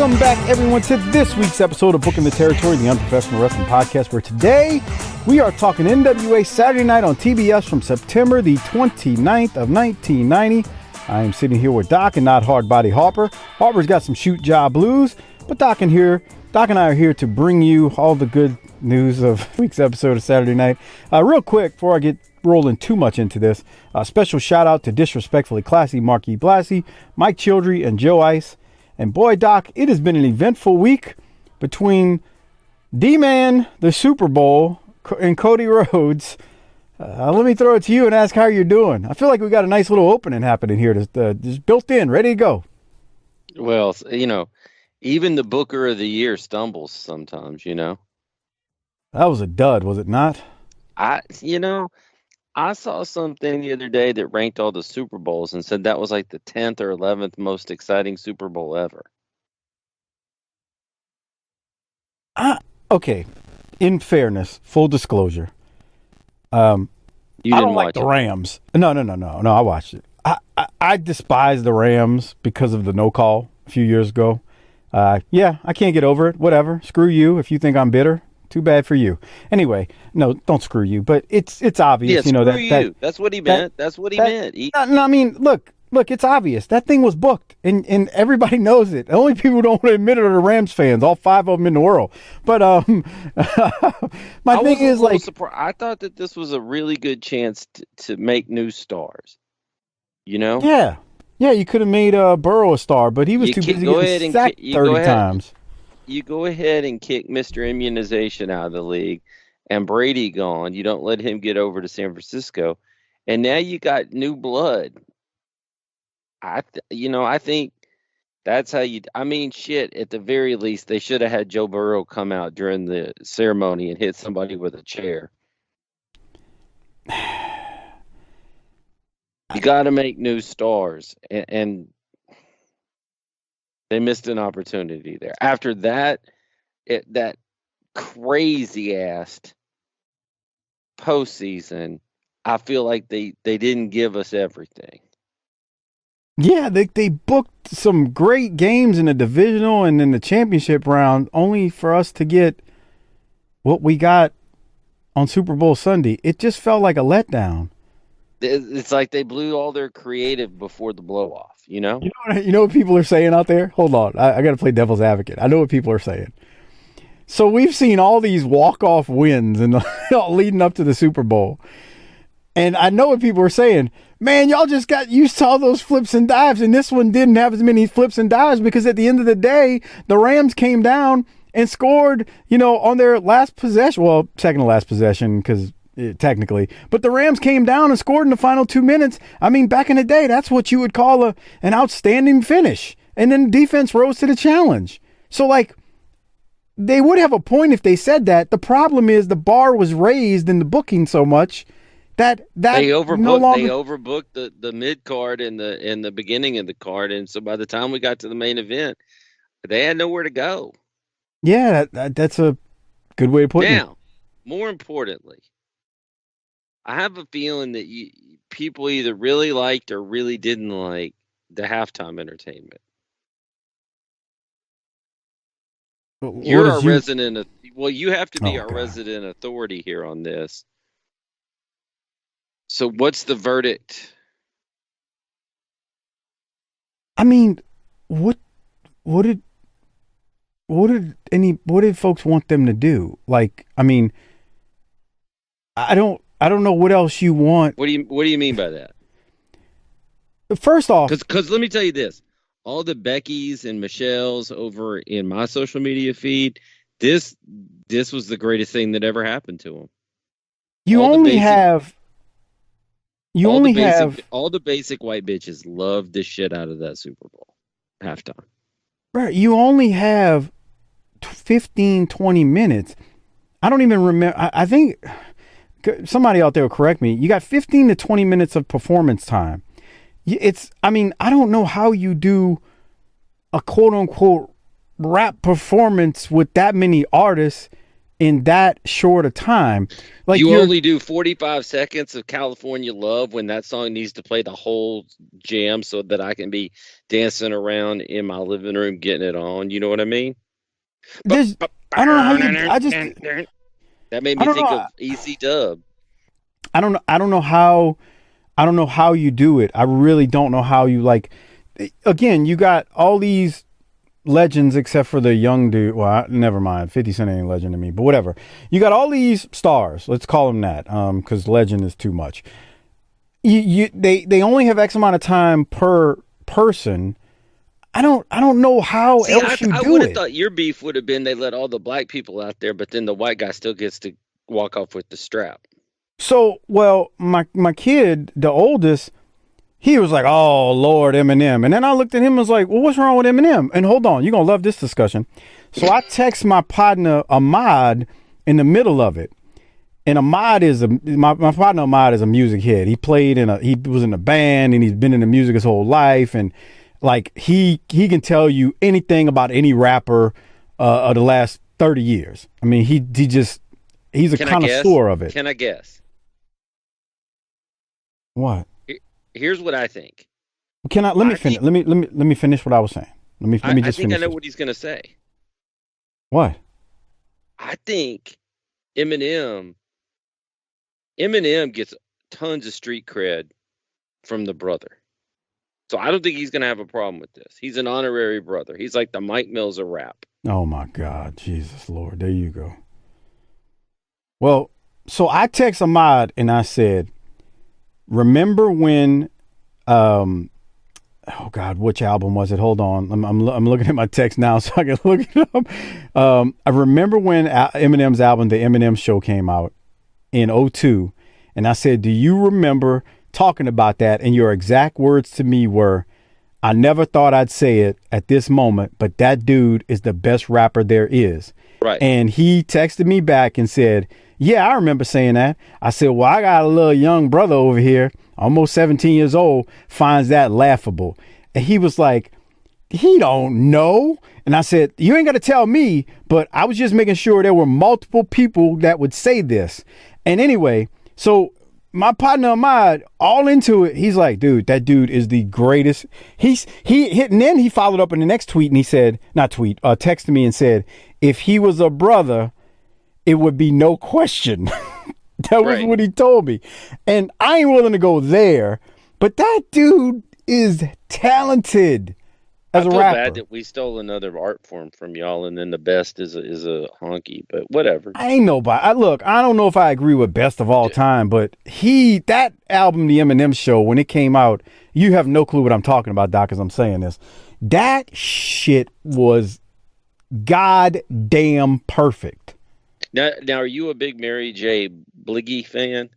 Welcome back, everyone, to this week's episode of Booking the Territory, the Unprofessional Wrestling Podcast, where today we are talking NWA Saturday Night on TBS from September the 29th of 1990. I am sitting here with Doc and not hard body Harper. Harper's got some shoot job blues, but Doc and I are here to bring you all the good news of this week's episode of Saturday Night. Real quick, before I get rolling too much into this, a special shout out to Disrespectfully Classy, Marquis Blassie, Mike Childry, and Joe Ice. And boy, Doc, it has been an eventful week between Dman, the Superbowl, and Cody Rhodes. Let me throw it to you and ask how you're doing. I feel like we got a nice little opening happening here, just built in, ready to go. Well, even the Booker of the Year stumbles sometimes, That was a dud, was it not? I saw something the other day that ranked all the Super Bowls and said that was like the 10th or 11th most exciting Super Bowl ever. Okay. In fairness, full disclosure, I don't like the Rams. No, I watched it. I despise the Rams because of the no call a few years ago. I can't get over it. Whatever. Screw you if you think I'm bitter. Too bad for you. Anyway, no, don't screw you. But it's obvious, That's what he meant. That's what he meant. No, I mean, look, it's obvious. That thing was booked, and everybody knows it. The only people who don't want to admit it are the Rams fans, all 5 of them in the world. But my thing is like, I thought that this was a really good chance to make new stars. Yeah, you could have made Burrow a star, but he was too busy getting sacked 30 times. You go ahead and kick Mr. Immunization out of the league, and Brady gone. You don't let him get over to San Francisco, and now you got new blood. I think that's how you. I mean, shit. At the very least, they should have had Joe Burrow come out during the ceremony and hit somebody with a chair. You got to make new stars, and they missed an opportunity there. After that, that crazy-ass postseason, I feel like they didn't give us everything. Yeah, they booked some great games in the divisional and in the championship round, only for us to get what we got on Super Bowl Sunday. It just felt like a letdown. It's like they blew all their creative before the blow-off, You know what people are saying out there? Hold on. I got to play devil's advocate. I know what people are saying. So we've seen all these walk-off wins and leading up to the Super Bowl. And I know what people are saying. Man, y'all just got used to all those flips and dives, and this one didn't have as many flips and dives because at the end of the day, the Rams came down and scored, on their last possession. Well, second to last possession because technically. But the Rams came down and scored in the final 2 minutes. I mean, back in the day, that's what you would call an outstanding finish. And then defense rose to the challenge. So, they would have a point if they said that. The problem is the bar was raised in the booking so much that they overbooked the mid card in the beginning of the card, and so by the time we got to the main event, they had nowhere to go. Yeah, that's a good way of putting it. Now, more importantly, I have a feeling that people either really liked or really didn't like the halftime entertainment. You have to be our resident authority here on this. So what's the verdict? I mean, what did folks want them to do? I don't know what else you want. What do you mean by that? First off, because let me tell you this: all the Beckys and Michelles over in my social media feed, this was the greatest thing that ever happened to them. All the basic white bitches loved the shit out of that Super Bowl halftime. Right, you only have 15, 20 minutes. I don't even remember. I think somebody out there will correct me. You got 15 to 20 minutes of performance time. I don't know how you do a quote unquote rap performance with that many artists in that short a time. Like you only do 45 seconds of California Love when that song needs to play the whole jam so that I can be dancing around in my living room getting it on. You know what I mean? I don't know how that made me think of Easy Dub. I don't know how you do it. I really don't know how you, like, again, you got all these legends except for the young dude. Well, never mind. 50 Cent ain't a legend to me, but whatever. You got all these stars. Let's call them that, because legend is too much. They only have X amount of time per person. I don't know how else you do it. I would have thought your beef would have been they let all the black people out there, but then the white guy still gets to walk off with the strap. So, well, my kid, the oldest, he was like, "Oh Lord, Eminem," and then I looked at him and was like, "Well, what's wrong with Eminem?" And hold on, you're gonna love this discussion. So I text my partner Ahmad in the middle of it, and Ahmad is my partner Ahmad is a music head. He was in a band, and he's been in the music his whole life, and like he can tell you anything about any rapper of the last 30 years. I mean, he's a connoisseur of it. Can I guess? What? Here's what I think. Let me finish. Let me finish what I was saying. Let me just I think finish. I know what he's gonna say. What? I think Eminem gets tons of street cred from the brother. So I don't think he's gonna have a problem with this. He's an honorary brother. He's like the Mike Mills of rap. Oh my God, Jesus Lord, there you go. Well, so I text Ahmad and I said, remember when, oh God, which album was it? Hold on. I'm looking at my text now so I can look it up. I remember when Eminem's album, The Eminem Show, came out in 2002. And I said, do you remember talking about that? And your exact words to me were, I never thought I'd say it at this moment, but that dude is the best rapper there is. Right. And he texted me back and said, yeah, I remember saying that. I said, well, I got a little young brother over here, almost 17 years old, finds that laughable. And he was like, he don't know. And I said, you ain't got to tell me, but I was just making sure there were multiple people that would say this. And anyway, so my partner Ahmad, all into it, he's like, dude, that dude is the greatest. And then he followed up in the next tweet and he said, texted me and said, if he was a brother, it would be no question. That was what he told me. And I ain't willing to go there, but that dude is talented as a rapper. I feel bad that we stole another art form from y'all, and then the best is a honky, but whatever. I ain't nobody. I don't know if I agree with best of all time, but that album, The Eminem Show, when it came out, you have no clue what I'm talking about, Doc, as I'm saying this. That shit was goddamn perfect. Now, are you a big Mary J. Blige fan?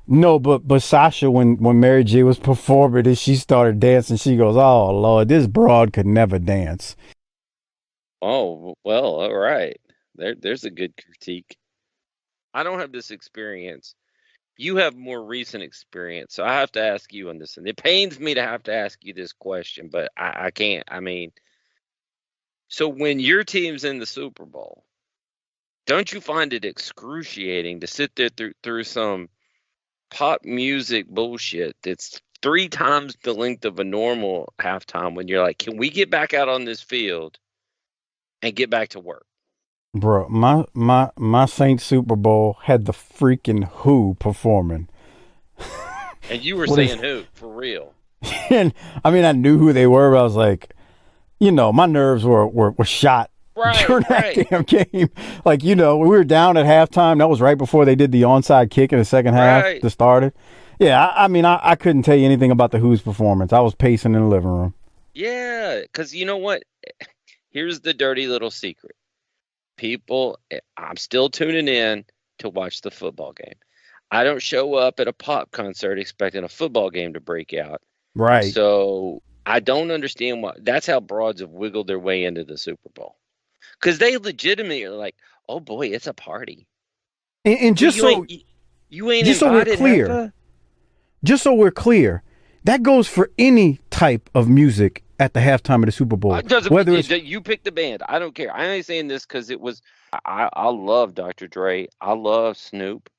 No, but Sasha, when Mary J was performing and she started dancing, she goes, "Oh Lord, this broad could never dance." Oh well, all right. There's a good critique. I don't have this experience. You have more recent experience, so I have to ask you on this. And it pains me to have to ask you this question, but I can't. I mean, so when your team's in the Super Bowl, don't you find it excruciating to sit there through some pop music bullshit that's 3 times the length of a normal halftime when you're like, can we get back out on this field and get back to work? Bro, my Saints Super Bowl had the freaking Who performing. And you were saying who, for real? And I mean, I knew who they were, but I was like, my nerves were shot. During that damn game. Like, we were down at halftime. That was right before they did the onside kick in the second half to start it. Yeah, I mean, I couldn't tell you anything about the Who's performance. I was pacing in the living room. Yeah, because you know what? Here's the dirty little secret. People, I'm still tuning in to watch the football game. I don't show up at a pop concert expecting a football game to break out. Right. So I don't understand why. That's how broads have wiggled their way into the Super Bowl. Because they legitimately are like, oh boy, it's a party. And just so you ain't just so we're clear, just so we're clear, that goes for any type of music at the halftime of the Super Bowl. Whether you pick the band, I don't care. I'm only saying this because it was. I love Dr. Dre. I love Snoop.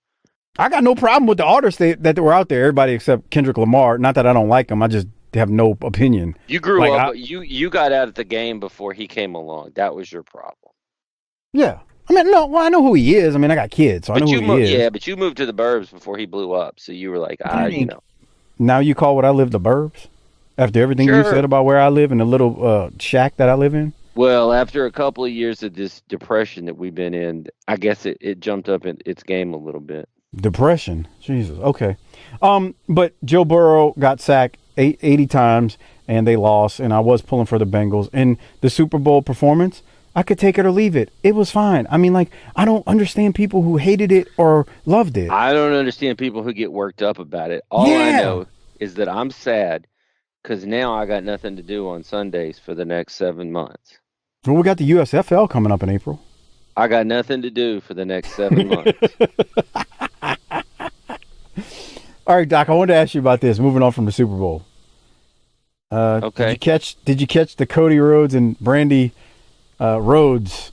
I got no problem with the artists that were out there. Everybody except Kendrick Lamar. Not that I don't like him. I just have no opinion. You grew up. You got out of the game before he came along. That was your problem. Yeah. I mean, no. Well, I know who he is. I mean, I got kids, so I know who he is. Yeah, but you moved to the burbs before he blew up, so you were like, Now you call what I live the burbs? After everything you said about where I live and the little shack that I live in? Well, after a couple of years of this depression that we've been in, I guess it jumped up in its game a little bit. Depression? Jesus. Okay. But Joe Burrow got sacked 80 times, and they lost, and I was pulling for the Bengals. And the Super Bowl performance, I could take it or leave it. It was fine. I mean, like, I don't understand people who hated it or loved it. I don't understand people who get worked up about it. All I know is that I'm sad because now I got nothing to do on Sundays for the next 7 months. Well, we got the USFL coming up in April. I got nothing to do for the next 7 months. All right, Doc, I wanted to ask you about this, moving on from the Super Bowl. Okay. Did you catch the Cody Rhodes and Brandi Rhodes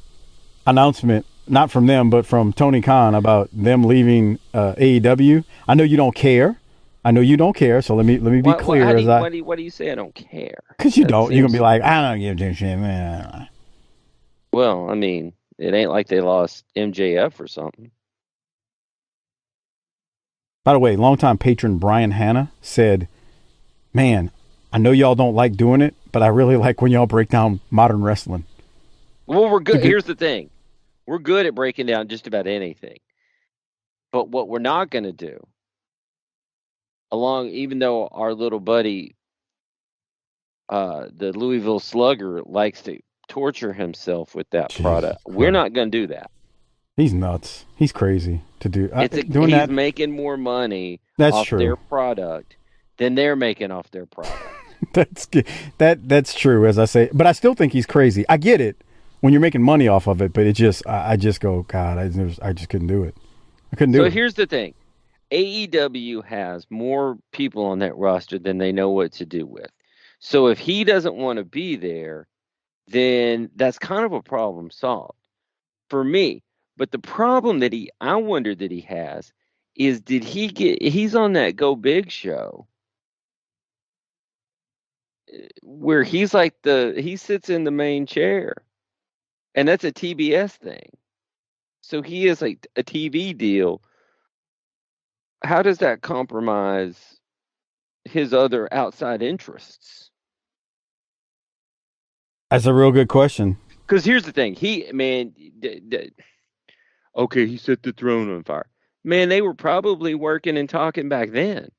announcement, not from them, but from Tony Khan about them leaving AEW? I know you don't care. So let me be clear. What do you say I don't care? Because you don't. You're going to be like, I don't give a shit, man. Well, I mean, it ain't like they lost MJF or something. By the way, longtime patron Brian Hanna said, man, I know y'all don't like doing it, but I really like when y'all break down modern wrestling. Well, we're good. Here's the thing. We're good at breaking down just about anything. But what we're not going to do, even though our little buddy, the Louisville Slugger, likes to torture himself with that product, we're not going to do that. He's nuts. He's crazy to do. He's making more money off their product than they're making off their product. That's true, as I say. But I still think he's crazy. I get it when you're making money off of it, but I just go, God, I just couldn't do it. I couldn't do it. So here's the thing. AEW has more people on that roster than they know what to do with. So if he doesn't want to be there, then that's kind of a problem solved for me. But the problem I wonder that he has is he's on that Go Big show where he's like he sits in the main chair, and that's a TBS thing. So he is like a TV deal. How does that compromise his other outside interests? That's a real good question. Because here's the thing. Okay, he set the throne on fire. Man, they were probably working and talking back then.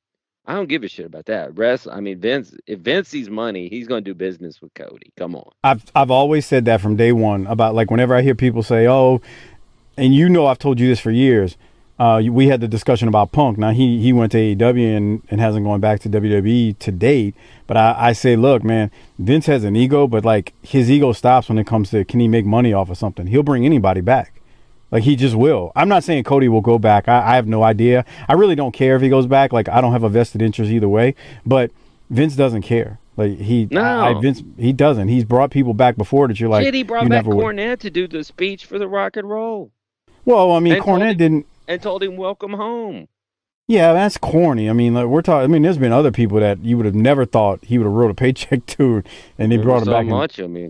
I don't give a shit about that. Vince, if Vince sees money, he's going to do business with Cody. Come on. I've always said that from day one about, like, whenever I hear people say, oh, and I've told you this for years. We had the discussion about Punk. Now he went to AEW and hasn't gone back to WWE to date. But I say, look, man, Vince has an ego, but like his ego stops when it comes to can he make money off of something. He'll bring anybody back. Like he just will. I'm not saying Cody will go back. I have no idea. I really don't care if he goes back. Like I don't have a vested interest either way. But Vince doesn't care. Like Vince, he doesn't. He's brought people back before that you're like. Shit, he brought back Cornette to do the speech for the Rock and Roll. Well, I mean, Cornette didn't. And told him welcome home. Yeah, that's corny. I mean, like we're talking. I mean, there's been other people that you would have never thought he would have wrote a paycheck to, and they brought him back.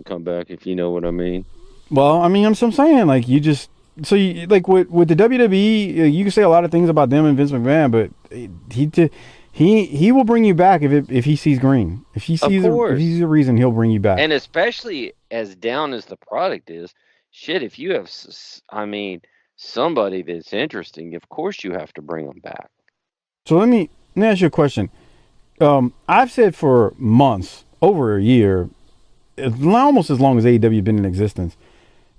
Come back if you know what I mean. Well, I mean, I'm saying like you just like with the WWE, you can say a lot of things about them and Vince McMahon, but he will bring you back if he sees green. If he sees a reason, he'll bring you back. And especially as down as the product is, shit. If you have, somebody that's interesting, of course you have to bring them back. So let me ask you a question. I've said for months, over a year, almost as long as AEW been in existence,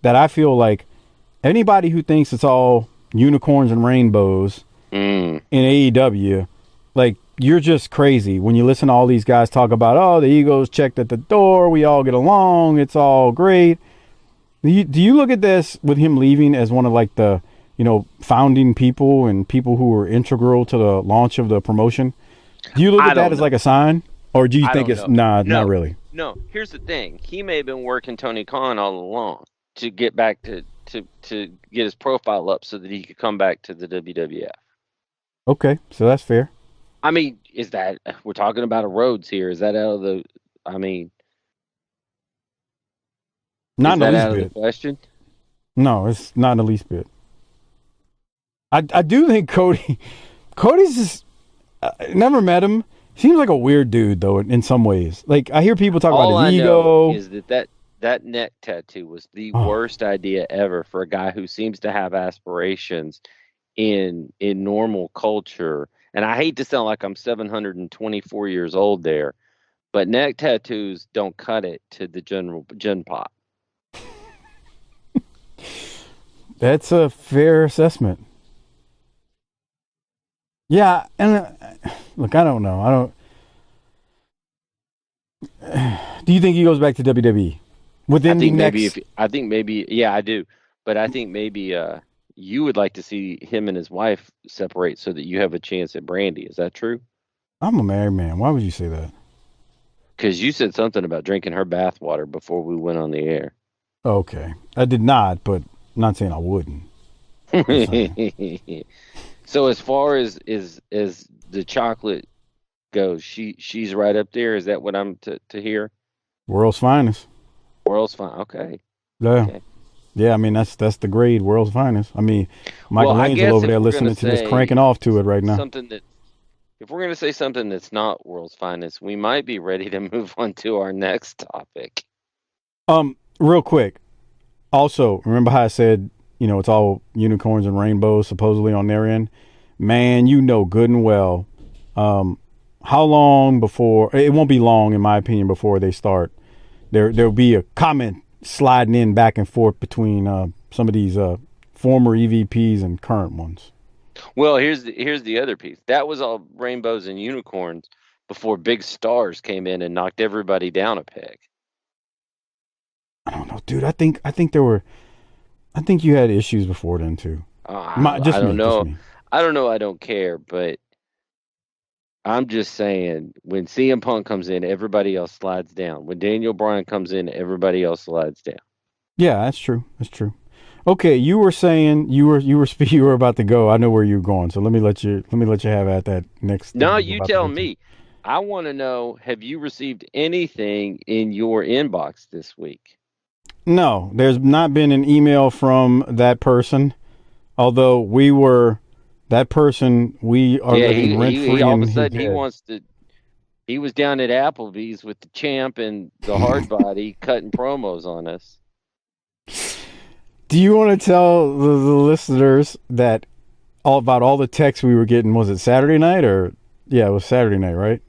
that I feel like anybody who thinks it's all unicorns and rainbows in AEW, like you're just crazy when you listen to all these guys talk about, oh, the ego's checked at the door, we all get along, it's all great. Do you look at this with him leaving as one of like the, founding people and people who were integral to the launch of the promotion? Do you look at that as like a sign, or do you think it's not really? No, here's the thing. He may have been working Tony Khan all along to get back to get his profile up so that he could come back to the WWF. Okay, so that's fair. I mean, we're talking about a Rhodes here? Is that out of the? I mean, not in the least out bit. Of the question? No, it's not in the least bit. I do think Cody's just never met him. Seems like a weird dude though in some ways. Like I hear people talk about his ego. All I know is that neck tattoo was the worst idea ever for a guy who seems to have aspirations in normal culture. And I hate to sound like I'm 724 years old there, but neck tattoos don't cut it to the gen pop. That's a fair assessment. Yeah, and look, I don't know. Do you think he goes back to WWE within the next? I think maybe, yeah, I do. But I think maybe you would like to see him and his wife separate so that you have a chance at Brandi. Is that true? I'm a married man. Why would you say that? Because you said something about drinking her bathwater before we went on the air. Okay, I did not, but I'm not saying I wouldn't. So as far as the chocolate goes, she's right up there. Is that what I'm to hear? World's finest. World's fine. Okay. Yeah. Okay. Yeah, I mean that's the grade, world's finest. I mean, Michelangelo over there listening to this, cranking off to it right now. If we're going to say something that's not world's finest, we might be ready to move on to our next topic. Real quick. Also, remember how I said, it's all unicorns and rainbows supposedly on their end? Man, you know good and well. How long before, it won't be long in my opinion before they start, there'll be a comment sliding in back and forth between some of these former EVPs and current ones. Well, here's the other piece. That was all rainbows and unicorns before big stars came in and knocked everybody down a peg. I don't know, dude. I think you had issues before then too. I don't know. I don't know. I don't care, but I'm just saying when CM Punk comes in, everybody else slides down. When Daniel Bryan comes in, everybody else slides down. Yeah, that's true. That's true. Okay, you were saying you were about to go. I know where you're going, so let me let you have at that next. No, you tell me. I want to know: have you received anything in your inbox this week? No, there's not been an email from that person. Although we are living rent free. All of a sudden he wants to. He was down at Applebee's with the champ and the hard body cutting promos on us. Do you want to tell the listeners that about all the texts we were getting? Was it Saturday night or? Yeah, it was Saturday night, right?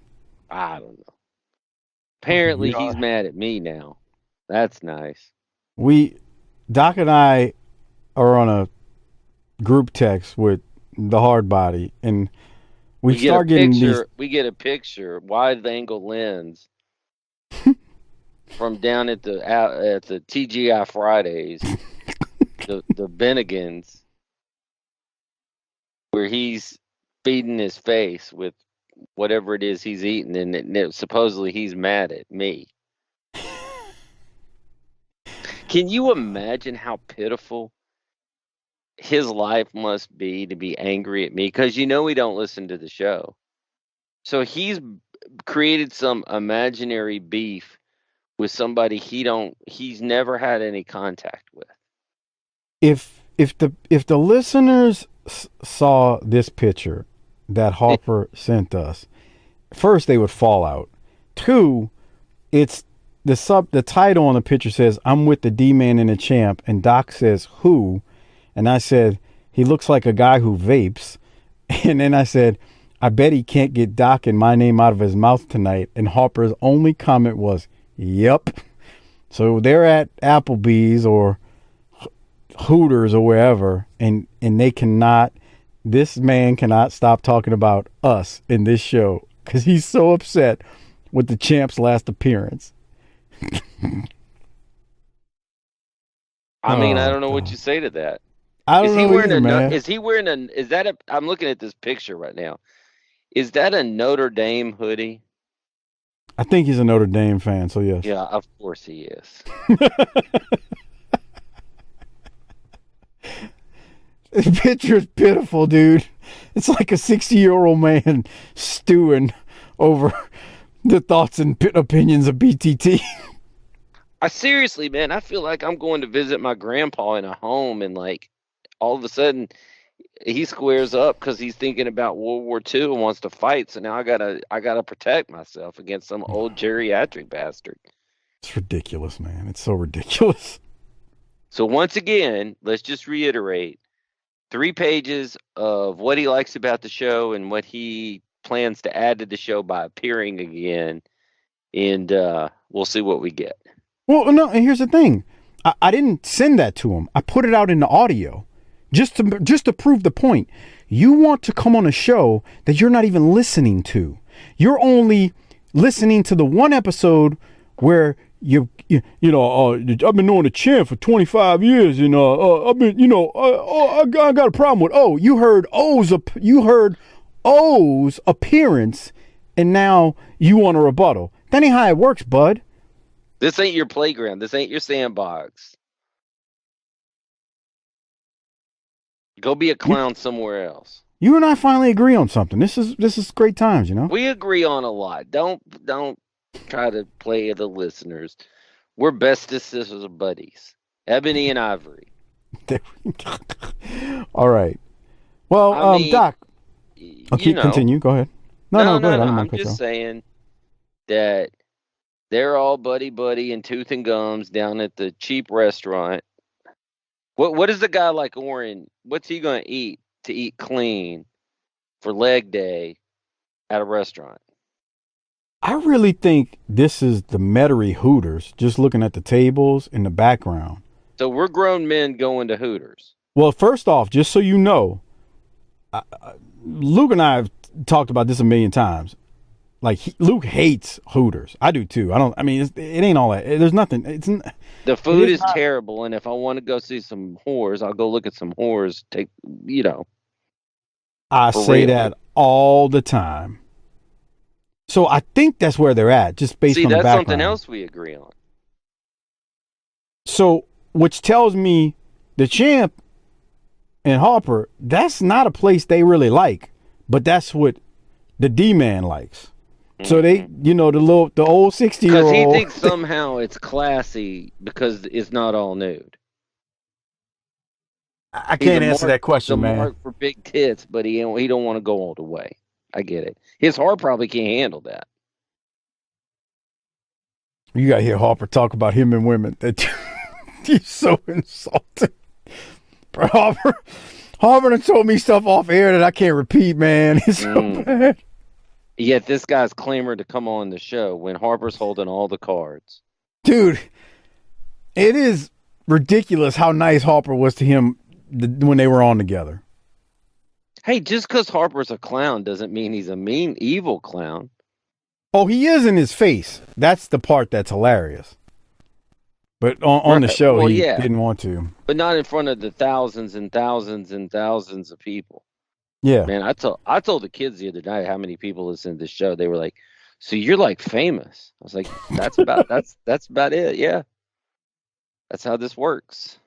I don't know. Apparently he's mad at me now. That's nice. Doc and I are on a group text with the hard body, and we start getting these. We get a picture, wide angle lens, from down at the TGI Fridays, the Bennigan's, where he's feeding his face with whatever it is he's eating, and supposedly he's mad at me. Can you imagine how pitiful his life must be to be angry at me? Because we don't listen to the show. So he's created some imaginary beef with somebody he's never had any contact with. If the listeners saw this picture that Harper sent us, first they would fall out. Two, it's the title on the picture says, "I'm with the Dman and the champ," and Doc says, "Who?" And I said, "He looks like a guy who vapes." And then I said, "I bet he can't get Doc and my name out of his mouth tonight." And Harper's only comment was, "Yep." So they're at Applebee's or Hooters or wherever, and this man cannot stop talking about us in this show because he's so upset with the champ's last appearance. I mean, I don't know what you say to that. I don't know either, man. Is he wearing I'm looking at this picture right now. Is that a Notre Dame hoodie? I think he's a Notre Dame fan, so yes. Yeah, of course he is. The picture is pitiful, dude. It's like a 60-year-old man stewing over the thoughts and opinions of BTT. Seriously, man, I feel like I'm going to visit my grandpa in a home, and like all of a sudden he squares up because he's thinking about World War II and wants to fight. So now I gotta protect myself against some old geriatric bastard. It's ridiculous, man. It's so ridiculous. So once again, let's just reiterate: 3 pages of what he likes about the show and what he plans to add to the show by appearing again, and we'll see what we get. Well, no, and here's the thing. I didn't send that to him. I put it out in the audio just to prove the point. You want to come on a show that you're not even listening to. You're only listening to the one episode where I've been knowing the champ for 25 years, and I've been, I got a problem with you heard O's appearance, and now you want a rebuttal. That ain't how it works, bud. This ain't your playground. This ain't your sandbox. Go be a clown somewhere else. You and I finally agree on something. This is great times, you know. We agree on a lot. Don't try to play the listeners. We're bestest of buddies. Ebony and Ivory. All right. Well, Doc. Okay, continue. Go ahead. No, go ahead. I'm just saying that they're all buddy and tooth and gums down at the cheap restaurant. What is the guy like Oren? What's he going to eat clean for leg day at a restaurant? I really think this is the Metairie Hooters, just looking at the tables in the background. So we're grown men going to Hooters. Well, first off, just so you know, Luke and I have talked about this a million times. Like, Luke hates Hooters. I do too. It ain't all that. There's nothing. The food is terrible, and if I want to go see some whores, I'll go look at some whores. I say that all the time. So I think that's where they're at, just based on the background. See, that's something else we agree on. So, which tells me the champ and Harper, that's not a place they really like, but that's what the Dman likes. So they, the old 60-year-old. Because he thinks somehow it's classy because it's not all nude. I can't answer that question, man. Mark for big tits, but he don't want to go all the way. I get it. His heart probably can't handle that. You gotta hear Harper talk about him and women. He's so insulting. Bro, Harper done told me stuff off air that I can't repeat, man. It's so bad. Yet this guy's clamored to come on the show when Harper's holding all the cards. Dude, it is ridiculous how nice Harper was to him when they were on together. Hey, just because Harper's a clown doesn't mean he's a mean, evil clown. Oh, he is in his face. That's the part that's hilarious. But on the show, he didn't want to. But not in front of the thousands and thousands and thousands of people. Yeah, man, I told the kids the other night how many people listen to this show. They were like, "So you're like famous?" I was like, "That's about that's about it. Yeah, that's how this works."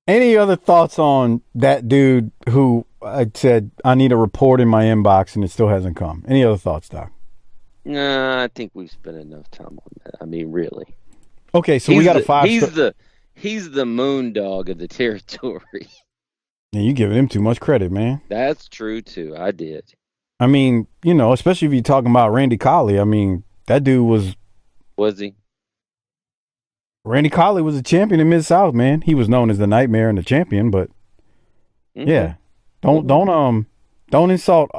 Any other thoughts on that dude who I said I need a report in my inbox and it still hasn't come? Any other thoughts, Doc? Nah, I think we've spent enough time on that. I mean, really. Okay, so we got a 5. He's the moon dog of the territory. Yeah, you giving him too much credit, man. That's true, too. I did. I mean, especially if you're talking about Randy Colley. I mean, that dude was... Was he? Randy Colley was a champion in Mid-South, man. He was known as the Nightmare and the Champion, but... Mm-hmm. Yeah. Don't insult...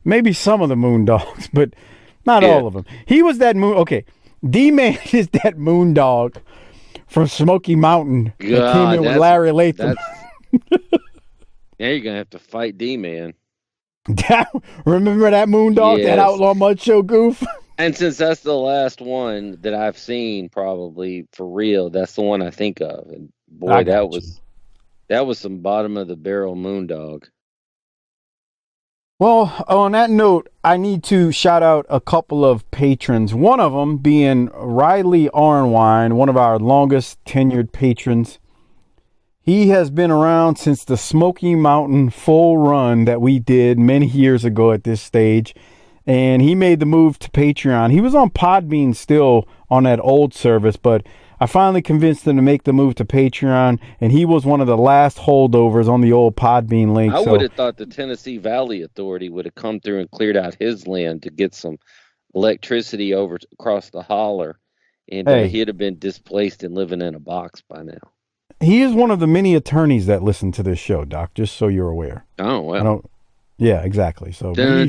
maybe some of the Moondogs, but not all of them. He was that moon... Okay, D-Man is that Moondog from Smoky Mountain that came in with Larry Latham. Now you're going to have to fight D-Man. Remember that Moondog, that Outlaw Mud Show goof? And since that's the last one that I've seen, probably, for real, that's the one I think of. And boy, that was some bottom of the barrel Moondog. Well, on that note, I need to shout out a couple of patrons. One of them being Riley Arnwine, one of our longest tenured patrons. He has been around since the Smoky Mountain full run that we did many years ago at this stage. And he made the move to Patreon. He was on Podbean still on that old service, but I finally convinced him to make the move to Patreon, and he was one of the last holdovers on the old Podbean link. I would have thought the Tennessee Valley Authority would have come through and cleared out his land to get some electricity over across the holler, and he'd have been displaced and living in a box by now. He is one of the many attorneys that listen to this show, Doc, just so you're aware. Oh, well. Yeah, exactly. So But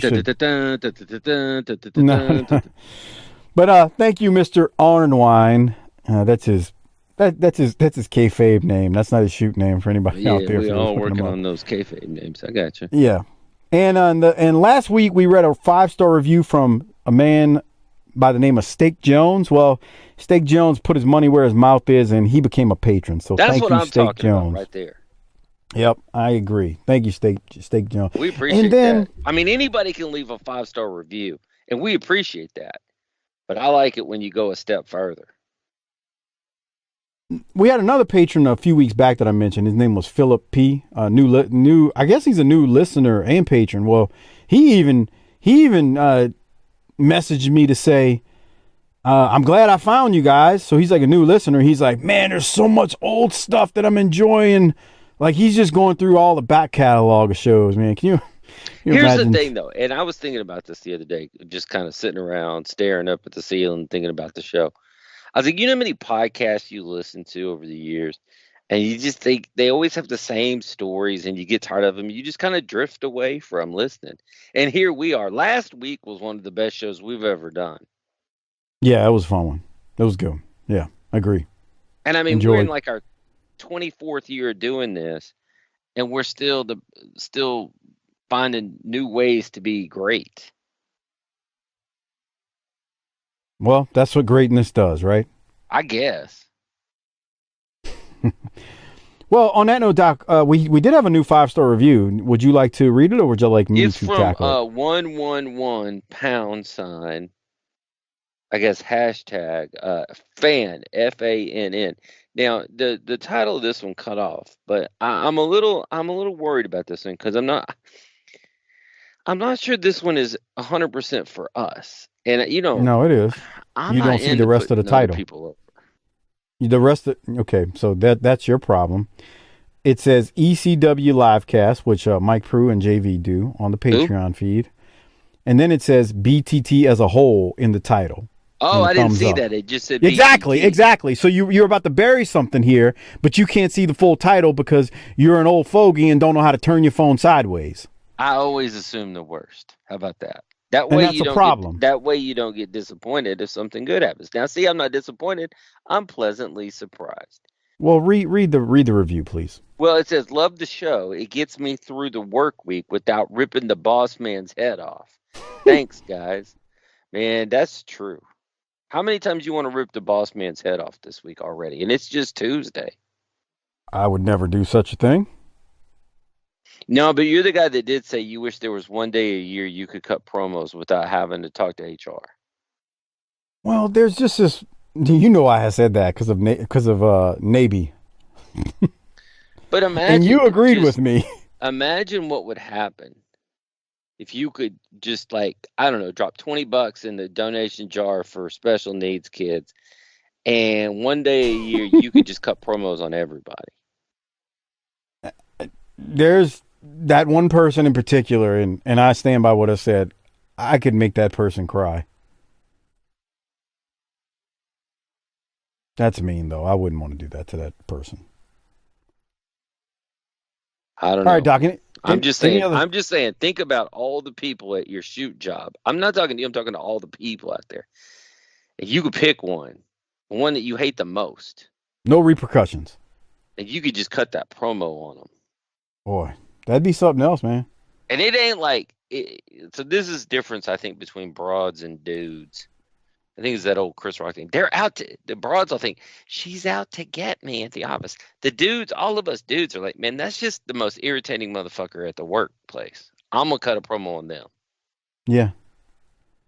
thank you, Mr. Arnwine. That's his kayfabe name. That's not his shoot name for anybody out there. Yeah, we're all working on those kayfabe names. I got you. Yeah. And last week we read a 5-star review from a man by the name of Steak Jones. Well, Steak Jones put his money where his mouth is, and he became a patron. So that's thank what you, I'm Steak talking Jones. about right there. Yep, I agree. Thank you, Steak Jones. We appreciate that. I mean, anybody can leave a 5-star review, and we appreciate that. But I like it when you go a step further. We had another patron a few weeks back that I mentioned. His name was Philip P. New. I guess he's a new listener and patron. Well, he even messaged me to say, I'm glad I found you guys. So he's like a new listener. He's like, man, there's so much old stuff that I'm enjoying. Like, he's just going through all the back catalog of shows, man. Can you Here's imagine? the thing, though, and I was thinking about this the other day, just kind of sitting around, staring up at the ceiling, thinking about the show. I was like, you know how many podcasts you listen to over the years, and you just think they always have the same stories, and you get tired of them. You just kind of drift away from listening. And here we are. Last week was one of the best shows we've ever done. Yeah, it was a fun one. It was good. Yeah, I agree. And I mean, we're in like our 24th year of doing this, and we're still finding new ways to be great. Well, that's what greatness does, right? I guess. Well, on that note, Doc, we did have a new 5-star review. Would you like to read it, or would you like me to tackle it? It's from 111 £, I guess, hashtag fan, FANN. Now, the title of this one cut off, but I'm a little worried about this one because I'm not sure this one is 100% for us. And no, it is. You don't see the rest of the title. Okay, so that's your problem. It says ECW Livecast, which Mike Prue and JV do on the Patreon feed, and then it says BTT as a whole in the title. Oh, I didn't see that. It just said BTT. Exactly. So you're about to bury something here, but you can't see the full title because you're an old fogey and don't know how to turn your phone sideways. I always assume the worst. How about that? That way you don't get disappointed if something good happens. Now, see, I'm not disappointed. I'm pleasantly surprised. Well, read the review, please. Well, it says, love the show. It gets me through the work week without ripping the boss man's head off. Thanks, guys. Man, that's true. How many times you want to rip the boss man's head off this week already? And it's just Tuesday. I would never do such a thing. No, but you're the guy that did say you wish there was one day a year you could cut promos without having to talk to HR. Well, there's just this. You know, I said that because of Navy. But imagine, and you agreed with me. Imagine what would happen if you could just, like, I don't know, drop $20 in the donation jar for special needs kids, and one day a year you could just cut promos on everybody. There's that one person in particular, and I stand by what I said. I could make that person cry. That's mean, though. I wouldn't want to do that to that person. I don't know. All right, Doc. I'm just saying, think about all the people at your shoot job. I'm not talking to you. I'm talking to all the people out there. If you could pick one that you hate the most. No repercussions. And you could just cut that promo on them. Boy, that'd be something else, man. And it ain't like so this is difference, I think, between broads and dudes. I think it's that old Chris Rock thing. The broads will think, she's out to get me at the office. The dudes, all of us dudes are like, man, that's just the most irritating motherfucker at the workplace. I'm going to cut a promo on them. Yeah.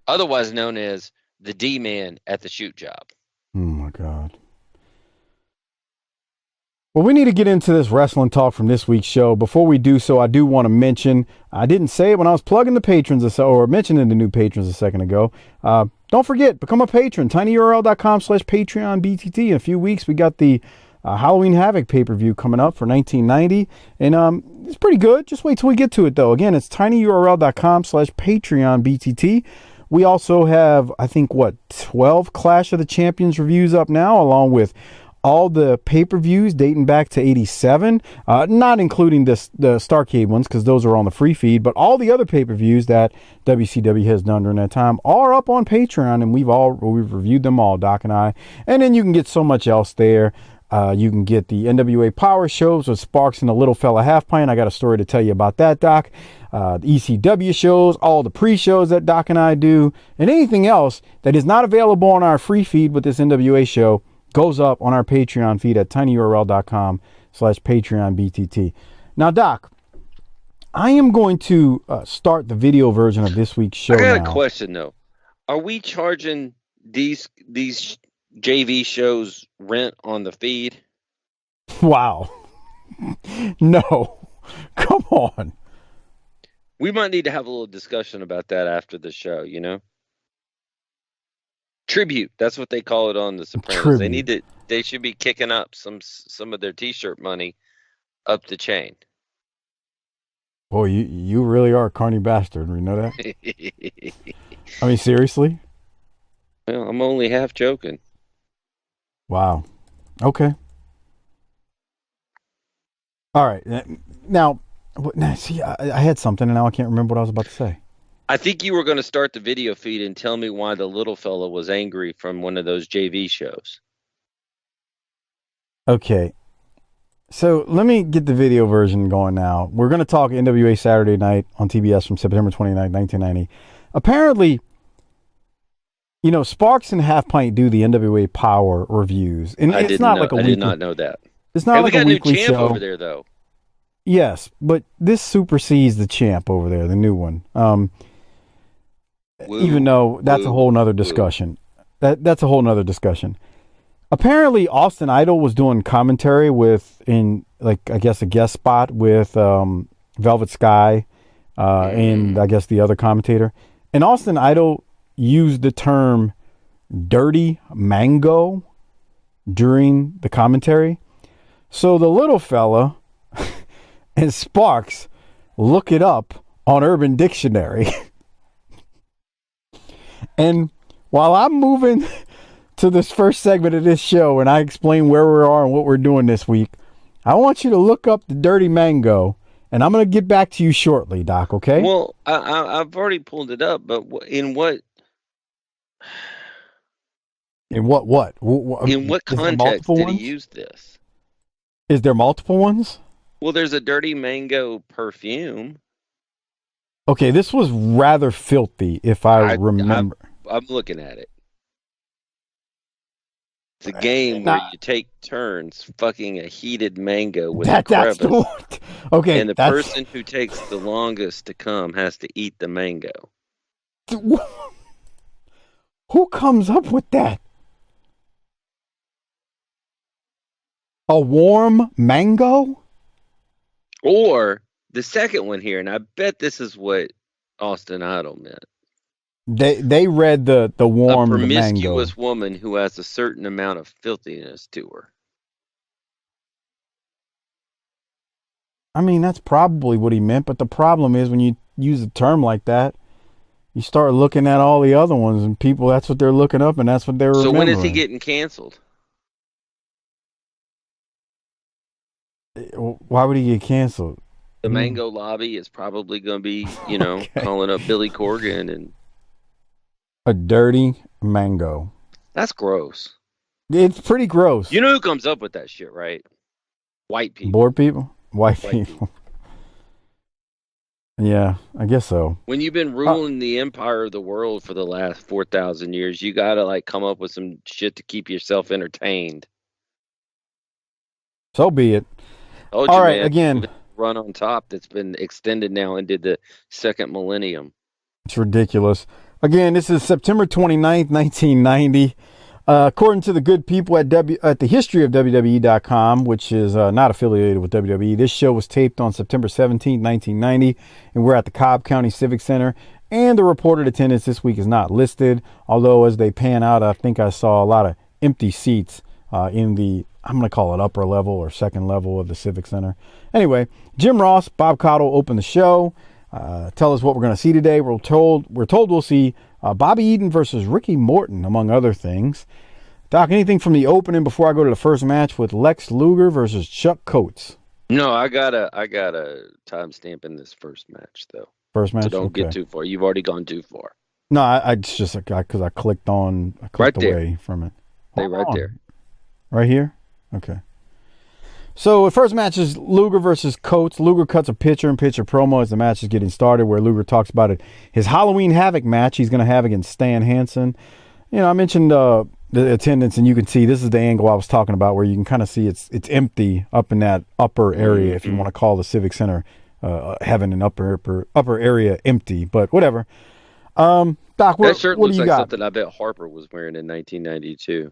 Otherwise known as the Dman at the shoot job. Oh, my God. Well, we need to get into this wrestling talk from this week's show. Before we do so, I do want to mention, I didn't say it when I was plugging the patrons or mentioning the new patrons a second ago. Don't forget, become a patron, tinyurl.com/PatreonBTT. In a few weeks, we got the Halloween Havoc pay-per-view coming up for 1990. And it's pretty good. Just wait till we get to it, though. Again, it's tinyurl.com/PatreonBTT. We also have, I think, 12 Clash of the Champions reviews up now, along with all the pay-per-views dating back to 87, not including the Starrcade ones, because those are on the free feed, but all the other pay-per-views that WCW has done during that time are up on Patreon, and we've reviewed them all, Doc and I. And then you can get so much else there. You can get the NWA Power shows with Sparks and the Little Fella Half Pint. I got a story to tell you about that, Doc. The ECW shows, all the pre-shows that Doc and I do, and anything else that is not available on our free feed with this NWA show goes up on our Patreon feed at tinyurl.com/PatreonBTT. Now, Doc, I am going to start the video version of this week's show. I got now. a question, though. Are we charging these JV shows rent on the feed? Wow. No. Come on. We might need to have a little discussion about that after the show, you know? Tribute. That's what they call it on The Sopranos. Tribute. They should be kicking up some of their t-shirt money up the chain. Boy, you really are a carny bastard. We know that. I mean, seriously? Well, I'm only half joking. Wow. Okay. All right. Now see, I had something, and now I can't remember what I was about to say. I think you were going to start the video feed and tell me why the little fella was angry from one of those JV shows. Okay. So let me get the video version going now. We're going to talk NWA Saturday Night on TBS from September 29, 1990. Apparently, Sparks and Half Pint do the NWA Power reviews. And I did not know that. It's not like a weekly show. We got a new champ over there, though. Yes, but this supersedes the champ over there, the new one. Even though that's a whole nother discussion. That's a whole nother discussion. Apparently, Austin Idol was doing commentary I guess, a guest spot with Velvet Sky and I guess the other commentator. And Austin Idol used the term dirty mango during the commentary. So the little fella and Sparks look it up on Urban Dictionary. And while I'm moving to this first segment of this show and I explain where we are and what we're doing this week, I want you to look up the dirty mango, and I'm going to get back to you shortly, Doc, okay? Well, I've already pulled it up, but in what? In what? In what context did he use this? Is there multiple ones? Well, there's a dirty mango perfume. Okay, this was rather filthy, if I remember. I'm looking at it. It's a game where you take turns fucking a heated mango with a crevice. That's the one. Okay, and the person who takes the longest to come has to eat the mango. Who comes up with that? A warm mango? Or the second one here, and I bet this is what Austin Idol meant. They read the warm a mango. A promiscuous woman who has a certain amount of filthiness to her. I mean, that's probably what he meant, but the problem is when you use a term like that, you start looking at all the other ones, and people, that's what they're looking up, and that's what they're remembering. So when is he getting canceled? Why would he get canceled? The Mango Lobby is probably going to be, calling up Billy Corgan and... A dirty mango. That's gross. It's pretty gross. You know who comes up with that shit, right? White people. Bored people? White people. Yeah, I guess so. When you've been ruling the empire of the world for the last 4,000 years, you got to come up with some shit to keep yourself entertained. So be it. All right, again, run on top that's been extended now into the second millennium. It's ridiculous. Again, this is September 29th, 1990. According to the good people at the historyofwwe.com, which is not affiliated with WWE, this show was taped on September 17th, 1990, and we're at the Cobb County Civic Center. And the reported attendance this week is not listed, although as they pan out, I think I saw a lot of empty seats in the, I'm going to call it upper level or second level of the Civic Center. Anyway, Jim Ross, Bob Caudle opened the show. Tell us what we're going to see today. We're told we'll see Bobby Eaton versus Ricky Morton, among other things. Doc, anything from the opening before I go to the first match with Lex Luger versus Chuck Coates? No, I got a timestamp in this first match though. First match. So don't get too far. You've already gone too far. No, I just because I clicked away from it. Stay right there. Right here. Okay. So the first match is Luger versus Coates. Luger cuts a picture-in-picture promo as the match is getting started, where Luger talks about his Halloween Havoc match he's going to have against Stan Hansen. You know, I mentioned the attendance, and you can see this is the angle I was talking about, where you can kind of see it's empty up in that upper area, if you want to call the Civic Center having an upper area empty, but whatever. Doc, that shirt what looks do you like got? something I bet Harper was wearing in 1992.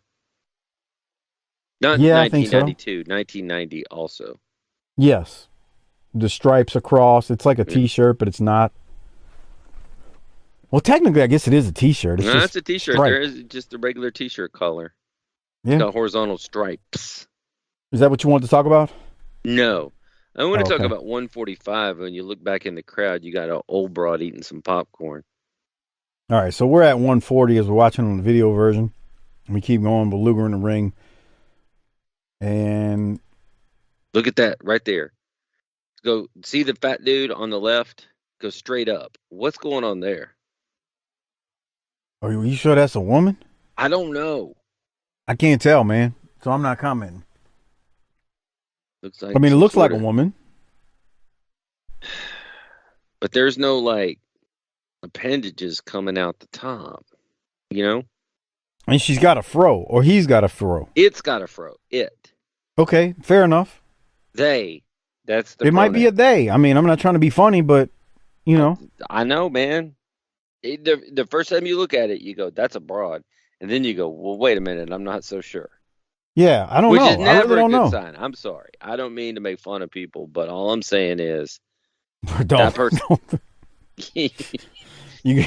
Not Yeah, 1992, 1990 also. Yes. The stripes across. It's like a T-shirt, but it's not. Well, technically, I guess it is a T-shirt. It's a T-shirt. striped. There is just a regular T-shirt color. Yeah. It's got horizontal stripes. Is that what you wanted to talk about? No. I want to talk okay. about 145. When you look back in the crowd, you got an old broad eating some popcorn. All right, so we're at 140 as we're watching on the video version. We keep going with Luger in the ring. And look at that right there. Go see the fat dude on the left. Go straight up. What's going on there? Are you sure that's a woman? I don't know. I can't tell, man. So I'm not commenting. Looks like it looks like a woman. But there's no like appendages coming out the top. You know? And she's got a fro, or he's got a fro. It's got a fro. Okay, fair enough. They. That's the. It might be a they. I mean, I'm not trying to be funny, but you know. I know, man. The first time you look at it, you go, "That's a broad," and then you go, "Well, wait a minute, I'm not so sure." Yeah, I don't know. Which is never I really a good know. sign. I'm sorry. I don't mean to make fun of people, but all I'm saying is that person. You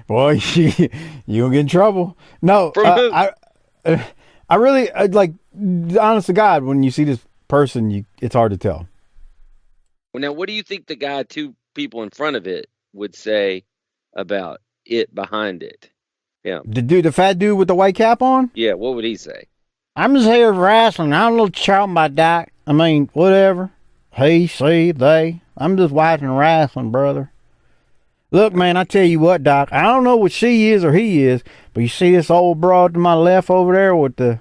gonna get in trouble. No, I really like. Honest to God, when you see this person, it's hard to tell. Well, now, what do you think the guy, two people in front of it, would say about it behind it? Yeah, the fat dude with the white cap on. Yeah, what would he say? I'm just here for wrestling. I'm a little talking about Doc. I mean, whatever. He, she, they. I'm just watching wrestling, brother. Look, man, I tell you what, Doc. I don't know what she is or he is, but you see this old broad to my left over there with the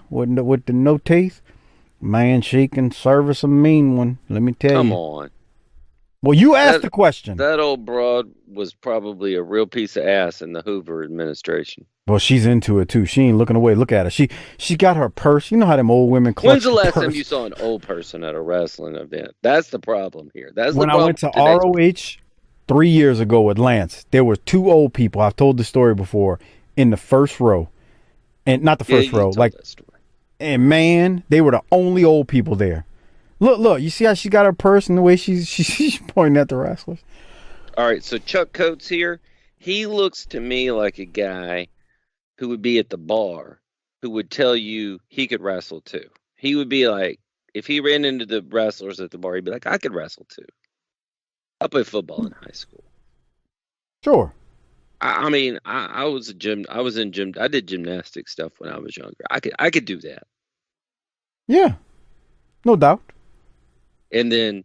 no teeth? Man, she can service a mean one. Let me tell you. Come on. Well, you asked the question. That old broad was probably a real piece of ass in the Hoover administration. Well, she's into it too. She ain't looking away. Look at her. She got her purse. You know how them old women clutch. When's the last time you saw an old person at a wrestling event? That's the problem here. That's when I went to ROH 3 years ago with Lance. There were two old people. I've told the story before in the first row, and not the first row. Like, and man, they were the only old people there. Look. You see how she got her purse and the way she's pointing at the wrestlers. All right, so Chuck Coates here. He looks to me like a guy who would be at the bar, who would tell you he could wrestle too. He would be like, if he ran into the wrestlers at the bar, he'd be like, I could wrestle too. I played football in high school. Sure. I mean, I did gymnastic stuff when I was younger. I could do that. Yeah, no doubt. And then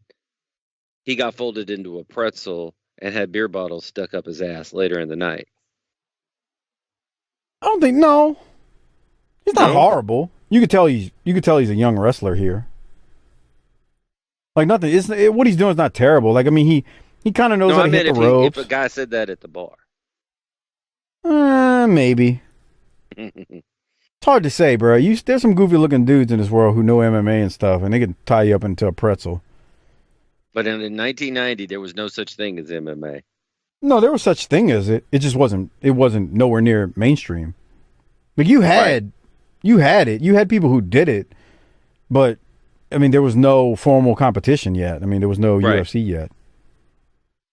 he got folded into a pretzel and had beer bottles stuck up his ass later in the night. I don't think he's not horrible. You could tell he's a young wrestler here. Like nothing. What he's doing is not terrible. Like I mean, he kind of knows how to hit the ropes. If a guy said that at the bar, maybe. It's hard to say, bro. There's some goofy looking dudes in this world who know MMA and stuff, and they can tie you up into a pretzel. But in 1990, there was no such thing as MMA. No, there was such thing as it. It just wasn't. It wasn't nowhere near mainstream. Like you had it. You had people who did it, but I mean, there was no formal competition yet. I mean, there was no UFC yet.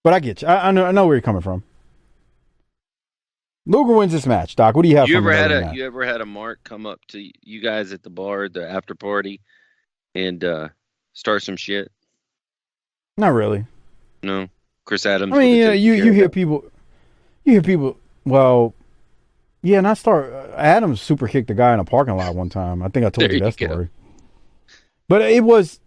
But I get you. I know where you're coming from. Luger wins this match, Doc. What do you have? You ever had a mark come up to you guys at the bar, the after party, and start some shit? Not really. No, Chris Adams. I mean, you hear people. You hear people. Well, yeah, and Adams super kicked a guy in a parking lot one time. I think I told you that story. But it was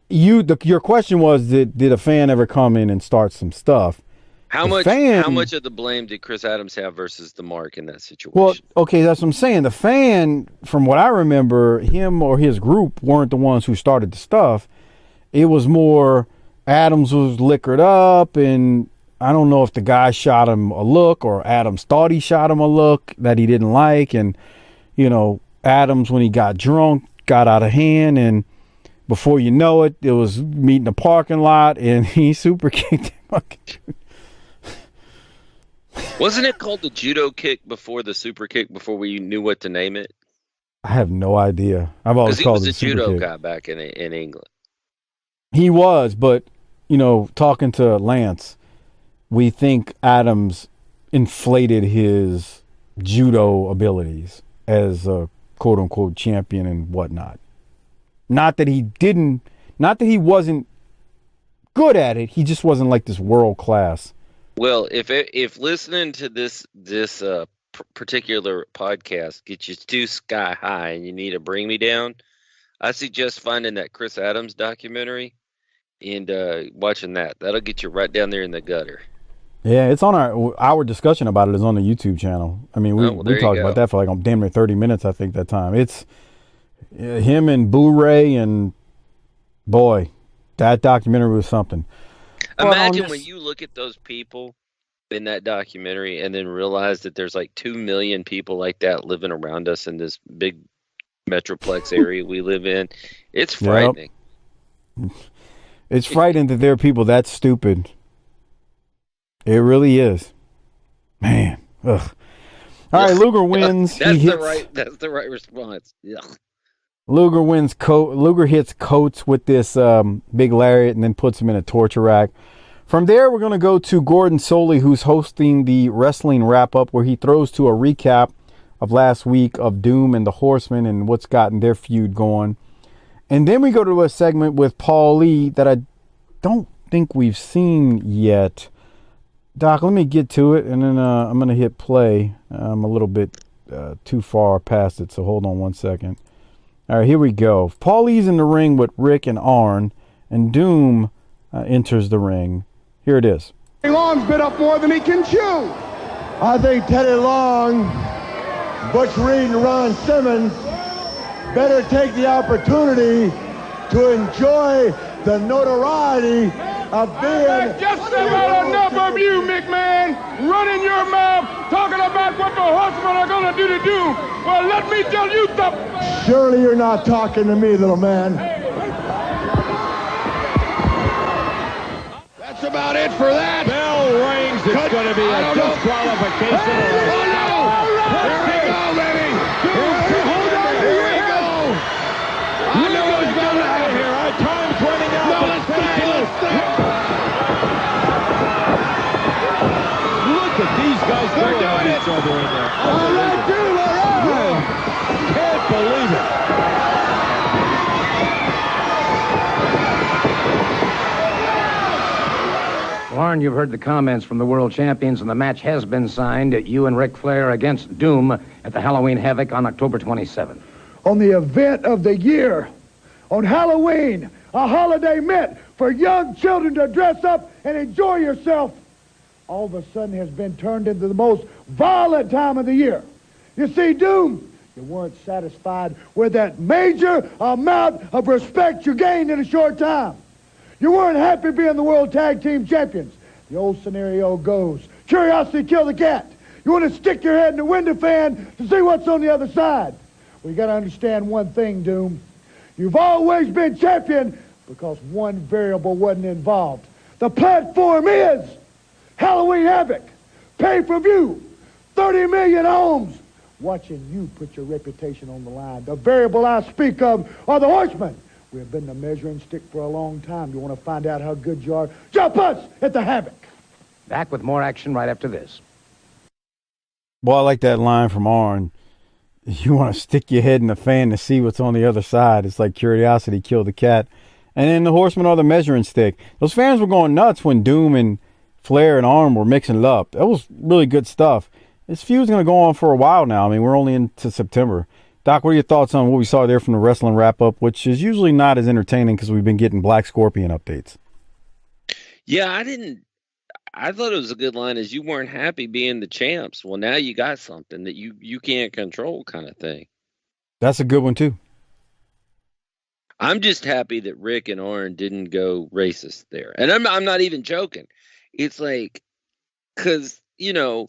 your question was, did a fan ever come in and start some stuff? How much of the blame did Chris Adams have versus the mark in that situation? Well, okay, that's what I'm saying. The fan, from what I remember, him or his group weren't the ones who started the stuff. It was more Adams was liquored up, and I don't know if the guy shot him a look or Adams thought he shot him a look that he didn't like. And, Adams, when he got drunk, got out of hand, and before you know it, it was meeting the parking lot, and he super kicked him. Wasn't it called the judo kick before the super kick, before we knew what to name it? I have no idea. I've always called it the super kick. He was a judo guy back in England. He was, but, talking to Lance, we think Adams inflated his judo abilities as a quote-unquote champion and whatnot. Not that he wasn't good at it. He just wasn't like this world class. Well, if listening to this particular podcast gets you too sky high and you need to bring me down, I suggest finding that Chris Adams documentary and watching that. That'll get you right down there in the gutter. Yeah, it's on our discussion about it is on the YouTube channel. I mean, we talked about that for like damn near 30 minutes, I think, that time. It's him and Blu-ray, and boy, that documentary was something. Imagine when you look at those people in that documentary and then realize that there's like 2 million people like that living around us in this big metroplex area we live in. It's frightening. Yep. It's frightening that there are people that stupid. It really is. Man. Ugh. All right, Luger wins. That's the right response. Yeah. Luger wins. Luger hits Coates with this big lariat and then puts him in a torture rack. From there, we're going to go to Gordon Soley, who's hosting the wrestling wrap-up, where he throws to a recap of last week of Doom and the Horsemen and what's gotten their feud going. And then we go to a segment with Paul Lee that I don't think we've seen yet. Doc, let me get to it, and then I'm going to hit play. I'm a little bit too far past it, so hold on one second. All right, here we go. Paulie's in the ring with Rick and Arn, and Doom enters the ring. Here it is. Teddy Long's bit up more than he can chew. I think Teddy Long, Butch Reed, and Ron Simmons better take the opportunity to enjoy the notoriety of being... Just about enough of you, McMahon, running your mouth, talking about what the Horsemen are going to do to Doom. Well, let me tell you something. Surely you're not talking to me, little man. That's about it for that. Bell rings. It's going to be a disqualification. Oh, no. Here we go, baby. Hold on. Here we go. I know it's going to happen here. Our time's running out. No, let's stay. Look at these guys going at each other in there. All right, dude, all right. Can't believe it. Warren, you've heard the comments from the world champions, and the match has been signed. You and Ric Flair against Doom at the Halloween Havoc on October 27th. On the event of the year, on Halloween, a holiday meant for young children to dress up and enjoy yourself, all of a sudden has been turned into the most violent time of the year. You see, Doom, you weren't satisfied with that major amount of respect you gained in a short time. You weren't happy being the World Tag Team Champions. The old scenario goes, curiosity killed the cat. You want to stick your head in the window fan to see what's on the other side. Well, you got to understand one thing, Doom. You've always been champion, because one variable wasn't involved. The platform is Halloween Havoc, pay-per-view, 30 million homes watching you put your reputation on the line. The variable I speak of are the Horsemen. We have been the measuring stick for a long time. You want to find out how good you are? Jump us at the Havoc. Back with more action right after this. Well, I like that line from Arn. You want to stick your head in the fan to see what's on the other side. It's like curiosity killed the cat. And then the Horsemen are the measuring stick. Those fans were going nuts when Doom and Flair and Arn were mixing it up. That was really good stuff. This feud's going to go on for a while now. I mean, we're only into September. Doc, what are your thoughts on what we saw there from the wrestling wrap-up, which is usually not as entertaining because we've been getting Black Scorpion updates? Yeah, I thought it was a good line as you weren't happy being the champs. Well, now you got something that you can't control kind of thing. That's a good one, too. I'm just happy that Rick and Arn didn't go racist there. And I'm not even joking. It's like, because, you know,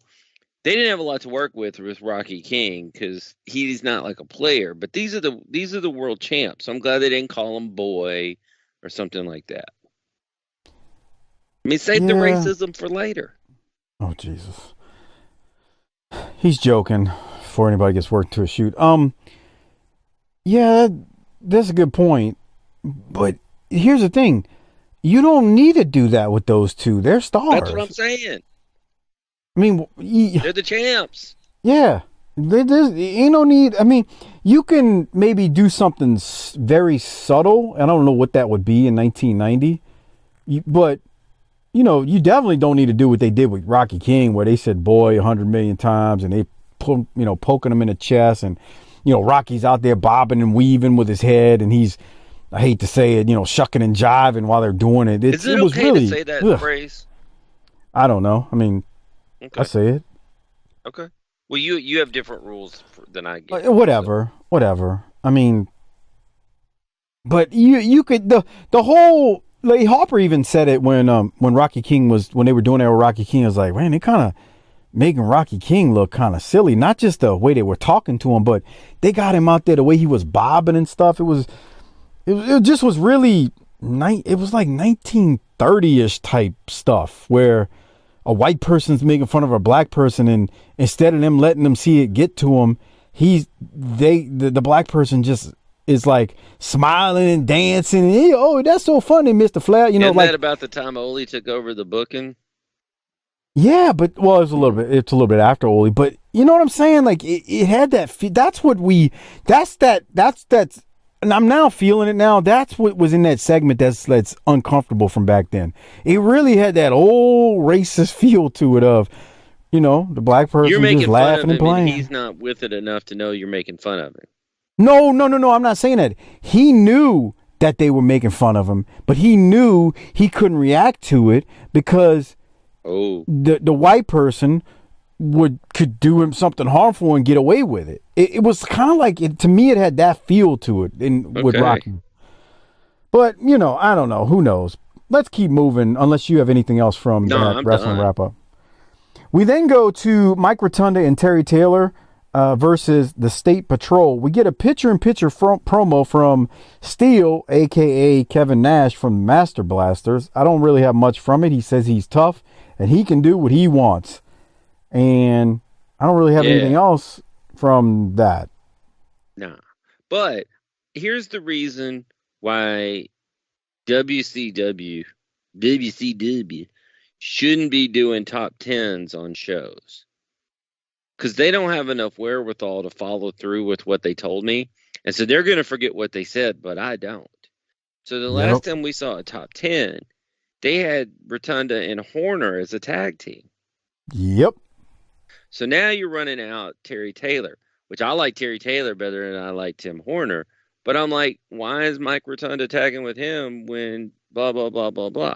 they didn't have a lot to work with Rocky King because he's not like a player. But these are the world champs. I'm glad they didn't call him boy or something like that. I mean, save the racism for later. Oh, Jesus. He's joking before anybody gets worked to a shoot. Yeah, that's a good point. But here's the thing. You don't need to do that with those two. They're stars. That's what I'm saying. I mean, they're the champs. Yeah. There's ain't no need. I mean, you can maybe do something very subtle. I don't know what that would be in 1990. But, you know, you definitely don't need to do what they did with Rocky King, where they said boy 100 million times and they poking him in the chest. And, you know, Rocky's out there bobbing and weaving with his head. And he's, I hate to say it, you know, shucking and jiving while they're doing it. Is it was okay really, to say that phrase? I don't know. I mean, okay. I say it. Okay. Well, you have different rules than I get. Whatever. I mean, but you could the whole like Harper even said it when Rocky King when they were doing that with Rocky King. It was like, man, they kind of making Rocky King look kind of silly. Not just the way they were talking to him, but they got him out there the way he was bobbing and stuff. It just was really it was like 1930-ish type stuff where a white person's making fun of a black person, and instead of them letting them see it get to him, the black person just is like smiling and dancing. And, hey, oh, that's so funny, Mr. Flair. You know, isn't like that about the time Ole took over the booking? Yeah, but well, it's a little bit after Ole, but you know what I'm saying? Like it had that. That's. And I'm now feeling it now. That's what was in that segment that's uncomfortable from back then. It really had that old racist feel to it of, you know, the black person just laughing and playing. And he's not with it enough to know you're making fun of him. No. I'm not saying that. He knew that they were making fun of him, but he knew he couldn't react to it because the white person could do him something harmful and get away with it. It was kind of like to me. It had that feel to it with Rocky. But you know, I don't know. Who knows? Let's keep moving. Unless you have anything else from that wrestling wrap up. We then go to Mike Rotunda and Terry Taylor versus the State Patrol. We get a picture-in-picture promo from Steel, aka Kevin Nash from Master Blasters. I don't really have much from it. He says he's tough and he can do what he wants. And I don't really have anything else from that. Nah. But here's the reason why WCW shouldn't be doing top 10s on shows. Because they don't have enough wherewithal to follow through with what they told me. And so they're going to forget what they said, but I don't. So the last time we saw a top 10, they had Rotunda and Horner as a tag team. Yep. So now you're running out Terry Taylor, which I like Terry Taylor better than I like Tim Horner. But I'm like, why is Mike Rotunda tagging with him when blah, blah, blah, blah, blah?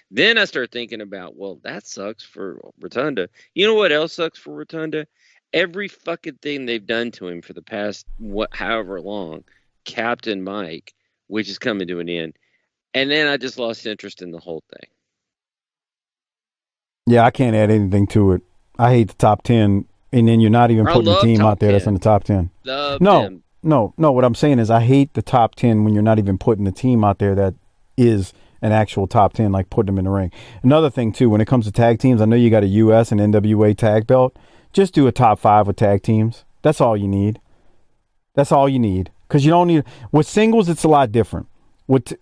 Then I start thinking about, well, that sucks for Rotunda. You know what else sucks for Rotunda? Every fucking thing they've done to him for the past however long, Captain Mike, which is coming to an end. And then I just lost interest in the whole thing. Yeah, I can't add anything to it. I hate the top 10, and then you're not even putting the team out there that's in the top 10. No. What I'm saying is I hate the top 10 when you're not even putting the team out there that is an actual top 10, like putting them in the ring. Another thing, too, when it comes to tag teams, I know you got a U.S. and NWA tag belt. Just do a top 5 with tag teams. That's all you need. That's all you need. Because you don't need... With singles, it's a lot different.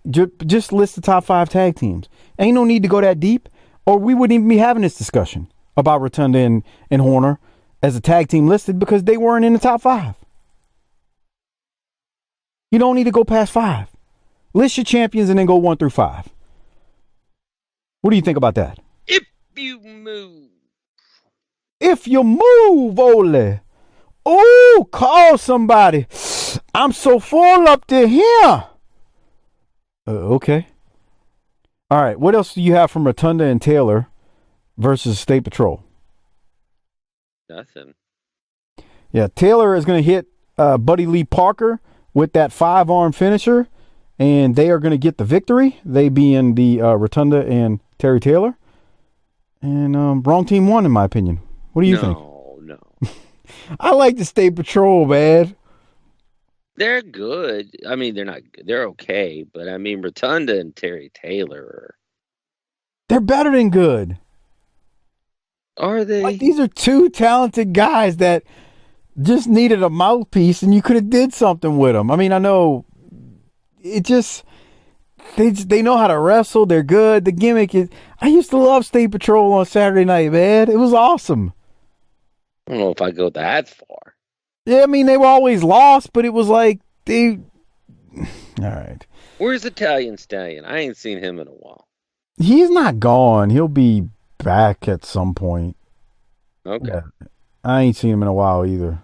Just list the top 5 tag teams. Ain't no need to go that deep, or we wouldn't even be having this discussion about Rotunda and Horner as a tag team listed because they weren't in the top 5. You don't need to go past 5. List your champions and then go 1 through 5. What do you think about that? If you move. If you move, Ole. Oh, call somebody. I'm so full up to here. Okay. All right. What else do you have from Rotunda and Taylor versus State Patrol? Nothing. Yeah, Taylor is going to hit Buddy Lee Parker with that 5-arm finisher, and they are going to get the victory. They being the Rotunda and Terry Taylor. And wrong team won, in my opinion. What do you think? No. I like the State Patrol, man. They're good. I mean, they're not good. They're okay. But, I mean, Rotunda and Terry Taylor They're better than good. Are they? Like, these are 2 talented guys that just needed a mouthpiece, and you could have did something with them. I mean, I know it just... They know how to wrestle. They're good. The gimmick is... I used to love State Patrol on Saturday night, man. It was awesome. I don't know if I go that far. Yeah, I mean, they were always lost, but it was like they... All right. Where's Italian Stallion? I ain't seen him in a while. He's not gone. He'll be back at some point. Okay. Yeah. I ain't seen him in a while either.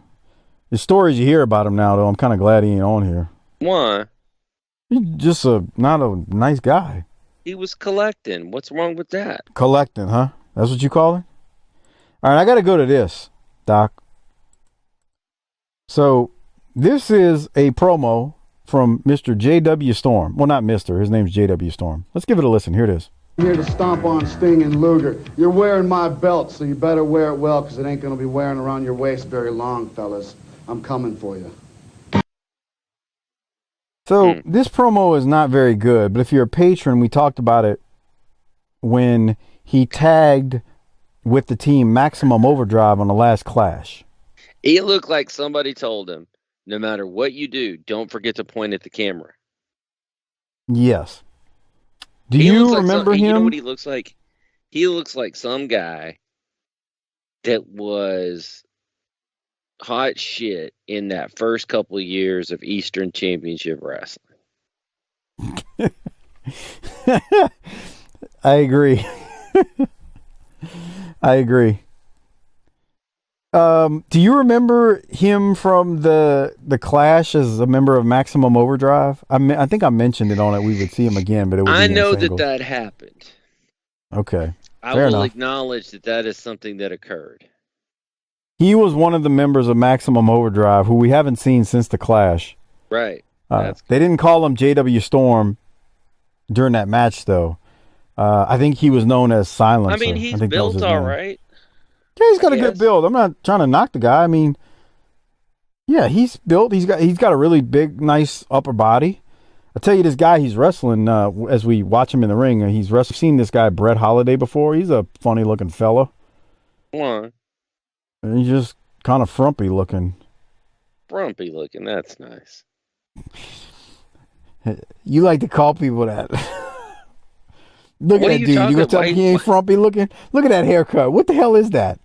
The stories you hear about him now, though, I'm kind of glad he ain't on here. Why? He's just not a nice guy. He was collecting. What's wrong with that? Collecting, huh? That's what you call it? All right, I got to go to this, Doc. So, this is a promo from Mr. J.W. Storm. Well, not Mr. His name's J.W. Storm. Let's give it a listen. Here it is. I'm here to stomp on Sting and Luger. You're wearing my belt, so you better wear it well, because it ain't going to be wearing around your waist very long, fellas. I'm coming for you. So, this promo is not very good, but if you're a patron, we talked about it when he tagged with the team Maximum Overdrive on the last Clash. It looked like somebody told him, no matter what you do, don't forget to point at the camera. Yes. Do you remember him? You know what he looks like? He looks like some guy that was hot shit in that first couple of years of Eastern Championship Wrestling. I agree. I agree. Do you remember him from the Clash as a member of Maximum Overdrive? I think I mentioned it on it. We would see him again, but it was. I know that happened. Okay, I will acknowledge that is something that occurred. He was one of the members of Maximum Overdrive who we haven't seen since the Clash. Right. They didn't call him J.W. Storm during that match, though. I think he was known as Silencer. I mean, he's built all right. Yeah, he's got a good build. I'm not trying to knock the guy. I mean, yeah, he's built. He's got a really big, nice upper body. I tell you, this guy he's wrestling as we watch him in the ring. He's seen this guy Brett Holiday before. He's a funny looking fella. Why? And he's just kind of frumpy looking. Frumpy looking. That's nice. You like to call people that. Look at that dude. You gonna tell me he ain't frumpy looking? Look at that haircut. What the hell is that?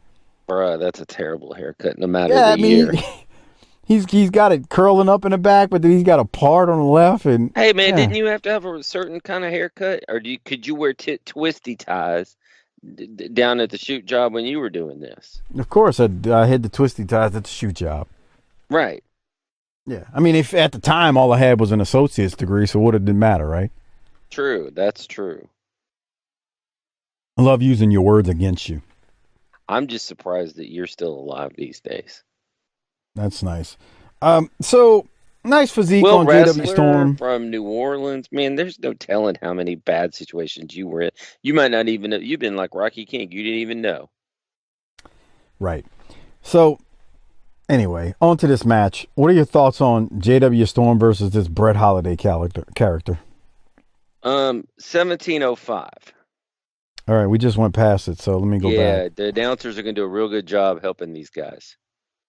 Bruh, that's a terrible haircut no matter the year. He's got it curling up in the back, but then he's got a part on the left. And hey, man, didn't you have to have a certain kind of haircut? Or could you wear twisty ties down at the shoot job when you were doing this? Of course, I had the twisty ties at the shoot job. Right. Yeah. I mean, if at the time all I had was an associate's degree, so what did it matter, right? True. That's true. I love using your words against you. I'm just surprised that you're still alive these days. That's nice. So nice physique on JW Storm from New Orleans. Man, there's no telling how many bad situations you were in. You might not even know. You've been like Rocky King. You didn't even know. Right. So anyway, on to this match. What are your thoughts on JW Storm versus this Brett Holiday character? 17:05. All right, we just went past it, so let me go back. Yeah, the announcers are going to do a real good job helping these guys.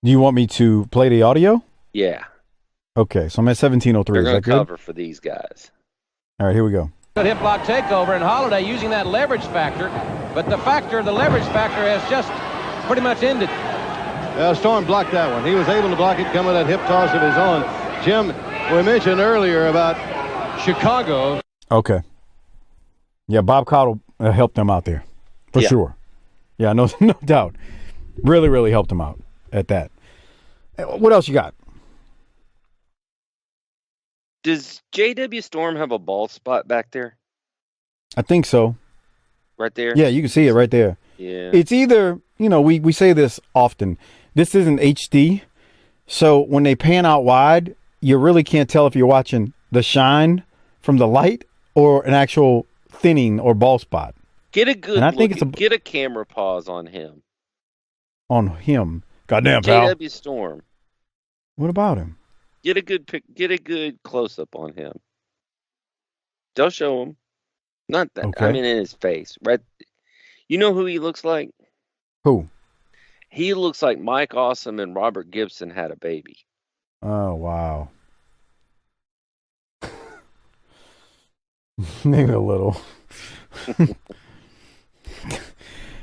Do you want me to play the audio? Yeah. Okay, so I'm at 17:03. They're Is going that to good? cover for these guys. All right, here we go. Good hip lock takeover, and Holiday using that leverage factor, but the leverage factor has just pretty much ended. Storm blocked that one. He was able to block it, come with that hip toss of his own. Jim, we mentioned earlier about Chicago. Okay. Yeah, Bob Caudle helped them out there, for sure. Yeah, no doubt. Really, really helped them out at that. What else you got? Does JW Storm have a bald spot back there? I think so. Right there? Yeah, you can see it right there. Yeah. It's either, we say this often. This isn't HD, so when they pan out wide, you really can't tell if you're watching the shine from the light or an actual thinning or bald spot. Get a good look. Get a camera pause on him. On him. Goddamn, pal. JW Storm. What about him? Get a good close up on him. They'll show him. Not that. Okay. I mean, in his face, right? You know who he looks like? Who? He looks like Mike Awesome and Robert Gibson had a baby. Oh, wow. Maybe a little.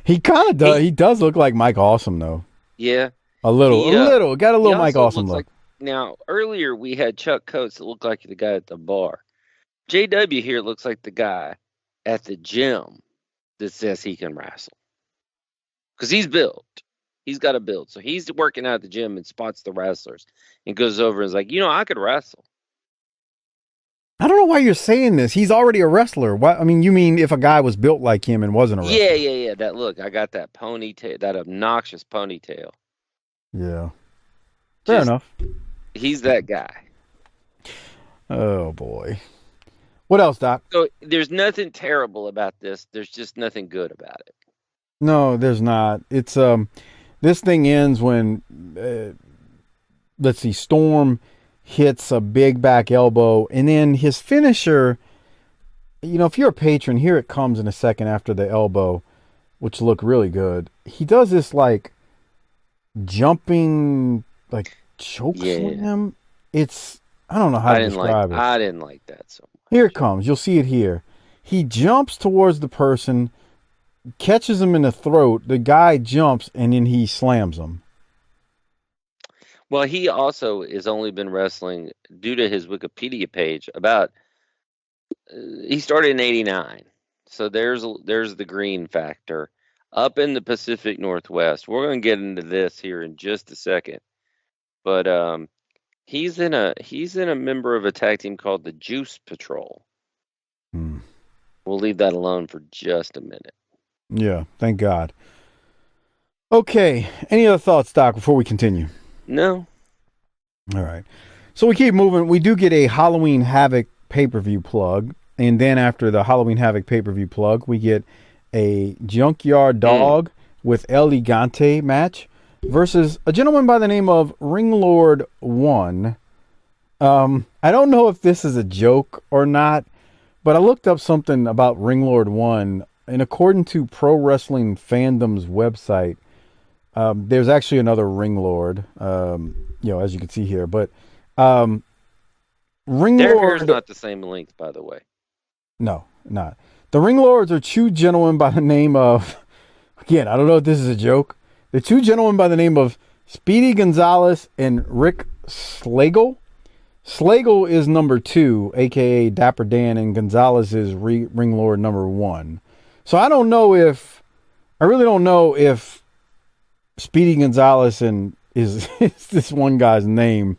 He kind of does. He does look like Mike Awesome, though. Yeah. A little. Got a little Mike Awesome look. Now, earlier we had Chuck Coates that looked like the guy at the bar. JW here looks like the guy at the gym that says he can wrestle. Because he's built. He's got a build. So he's working out at the gym and spots the wrestlers and goes over and is like, I could wrestle. I don't know why you're saying this. He's already a wrestler. Why? I mean, you mean if a guy was built like him and wasn't a wrestler? Yeah. That look, I got that ponytail, that obnoxious ponytail. Yeah. Fair enough. He's that guy. Oh, boy. What else, Doc? So there's nothing terrible about this. There's just nothing good about it. No, there's not. It's this thing ends when let's see, Storm hits a big back elbow, and then his finisher. If you're a patron, here it comes in a second after the elbow, which looked really good. He does this like jumping, like choke slam. It's I don't know how to describe it. I didn't like that so much. Here it comes. You'll see it here. He jumps towards the person, catches him in the throat. The guy jumps, and then he slams him. Well, he also has only been wrestling, due to his Wikipedia page, about he started in '89. So there's the green factor. Up in the Pacific Northwest. We're going to get into this here in just a second. But he's in a member of a tag team called the Juice Patrol. We'll leave that alone for just a minute. Yeah, thank God. Okay, any other thoughts, Doc, before we continue? No. All right. So we keep moving. We do get a Halloween Havoc pay-per-view plug. And then after the Halloween Havoc pay-per-view plug, we get a Junkyard Dog with El Gigante match versus a gentleman by the name of Ringlord 1. I don't know if this is a joke or not, but I looked up something about Ringlord 1, and according to Pro Wrestling Fandom's website, there's actually another Ringlord, as you can see here, but Ringlord... Their hair's not the same length, by the way. No, not. The Ringlords are two gentlemen by the name of, again, I don't know if this is a joke. The two gentlemen by the name of Speedy Gonzalez and Rick Slagle. Slagle is number 2, a.k.a. Dapper Dan, and Gonzalez is Ringlord number 1. So I really don't know if Speedy Gonzalez is this one guy's name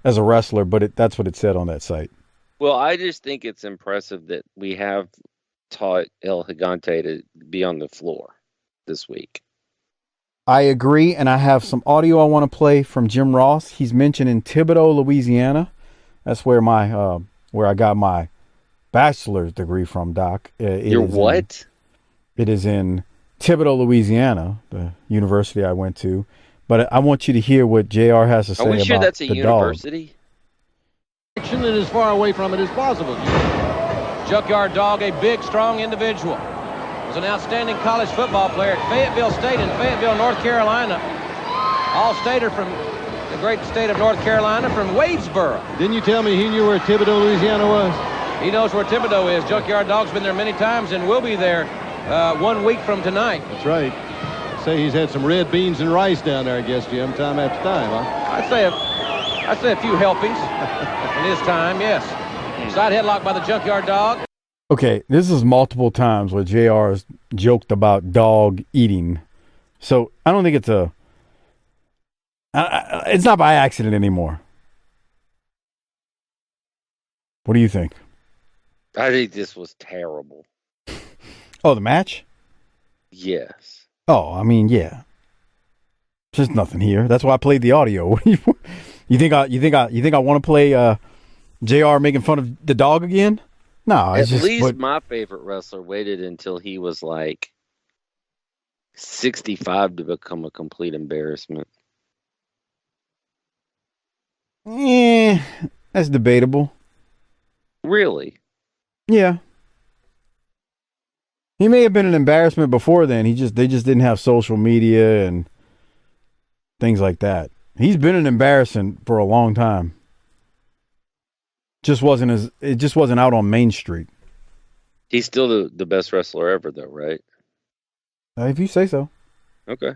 as a wrestler, but that's what it said on that site. Well, I just think it's impressive that we have taught El Gigante to be on the floor this week. I agree, and I have some audio I want to play from Jim Ross. He's mentioned in Thibodaux, Louisiana. That's where where I got my bachelor's degree from, Doc. Your what? It is in Thibodaux, Louisiana, the university I went to. But I want you to hear what JR has to say about the dog. Are we sure that's a university? And as far away from it as possible. Junkyard Dog, a big, strong individual. Was an outstanding college football player at Fayetteville State in Fayetteville, North Carolina. All-stater from the great state of North Carolina, from Wadesboro. Didn't you tell me he knew where Thibodaux, Louisiana was? He knows where Thibodaux is. Junkyard Dog's been there many times and will be there 1 week from tonight. That's right. Say he's had some red beans and rice down there, I guess, Jim, time after time, huh? I'd say a few helpings in his time, yes. Side headlock by the Junkyard Dog. Okay, this is multiple times where JR has joked about dog eating. So I don't think it's it's not by accident anymore. What do you think? I think this was terrible. Oh, the match? Yes. Oh, I mean, yeah. There's nothing here. That's why I played the audio. You think I want to play JR making fun of the dog again? No, it's At least my favorite wrestler waited until he was like 65 to become a complete embarrassment. That's debatable. Really? Yeah. He may have been an embarrassment before then. They just didn't have social media and things like that. He's been an embarrassment for a long time. It just wasn't out on Main Street. He's still the best wrestler ever, though, right? If you say so. Okay.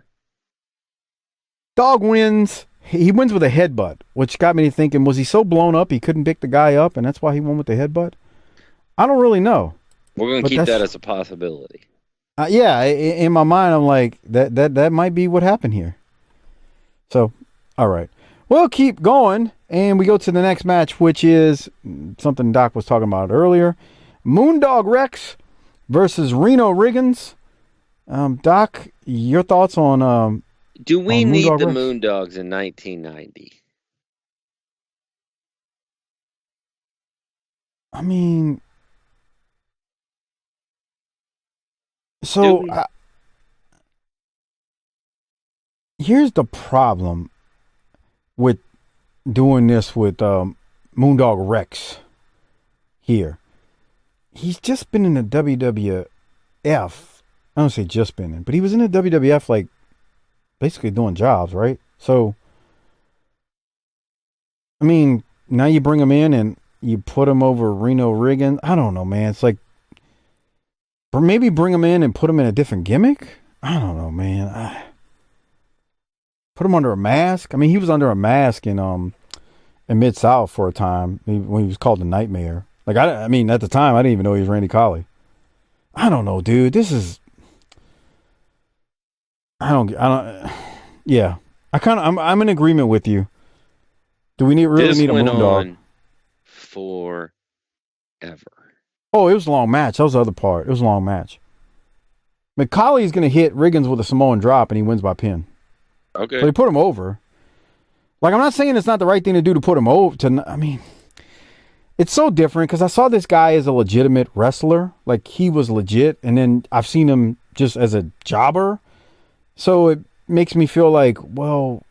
Dog wins. He wins with a headbutt, which got me thinking, was he so blown up he couldn't pick the guy up, and that's why he won with the headbutt? I don't really know. We're going to keep that as a possibility. Yeah, in my mind, I'm like, that might be what happened here. So, all right. We'll keep going, and we go to the next match, which is something Doc was talking about earlier. Moondog Rex versus Reno Riggins. Doc, your thoughts on... Do we on need Moondog the Rex? Moondogs in 1990? I mean... So, here's the problem with doing this with Moondog Rex here. He's just been in the WWF. I don't say just been in, but he was in the WWF like basically doing jobs, right? So, I mean, now you bring him in and you put him over Reno Riggins. I don't know, man. It's like, or maybe bring him in and put him in a different gimmick. I don't know, man. Put him under a mask. I mean, he was under a mask in Mid-South for a time when he was called the Nightmare. Like, I mean, at the time, I didn't even know he was Randy Colley. I don't know, dude. This is... Yeah. I'm in agreement with you. Do we really need a Moondog? Forever. Oh, it was a long match. That was the other part. It was a long match. McCauley's going to hit Riggins with a Samoan drop, and he wins by pin. Okay. So they put him over. Like, I'm not saying it's not the right thing to do to put him over. I mean, it's so different because I saw this guy as a legitimate wrestler. Like, he was legit, and then I've seen him just as a jobber. So it makes me feel like, well,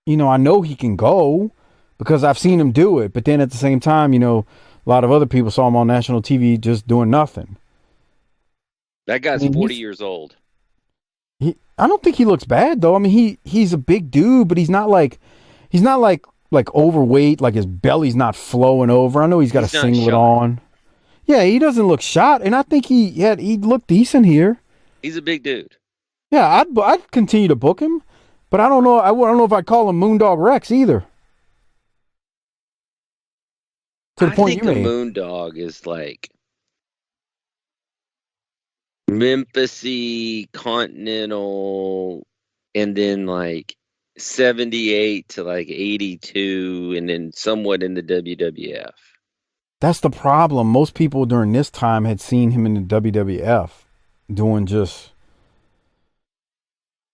you know, I know he can go because I've seen him do it. But then at the same time, you know, a lot of other people saw him on national TV just doing nothing. That guy's 40 years old. I don't think he looks bad though. I mean, he's a big dude, but he's not like overweight. Like his belly's not flowing over. I know he's got a singlet on. Yeah, he doesn't look shot, and I think he looked decent here. He's a big dude. Yeah, I'd continue to book him, but I don't know. I don't know if I'd call him Moondog Rex either. To the point you made. I think a Moondog is like Memphis-y, continental, and then like 78 to like 82, and then somewhat in the WWF. That's the problem. Most people during this time had seen him in the WWF doing just,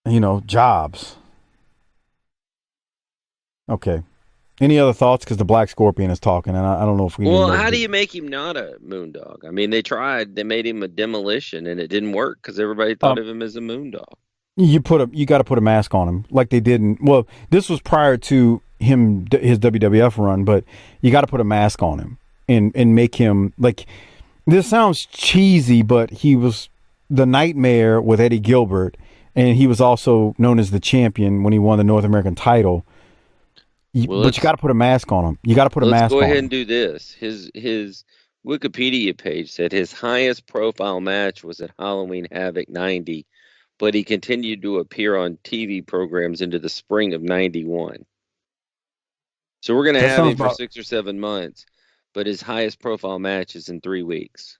you know, jobs. Okay. Any other thoughts? Because the Black Scorpion is talking, and I don't know if we... Well, how do you make him not a Moondog? I mean, they tried. They made him a Demolition, and it didn't work because everybody thought of him as a Moondog. You got to put a mask on him, like they did. Well, this was prior to his WWF run, but you got to put a mask on him. and make him like. This sounds cheesy, but he was the Nightmare with Eddie Gilbert, and he was also known as the champion when he won the North American title. But you got to put a mask on him. You got to put a mask on him. Let's go ahead and do this. His Wikipedia page said his highest profile match was at Halloween Havoc 90, but he continued to appear on TV programs into the spring of 91. So we're going to have him for 6 or 7 months, but his highest profile match is in 3 weeks.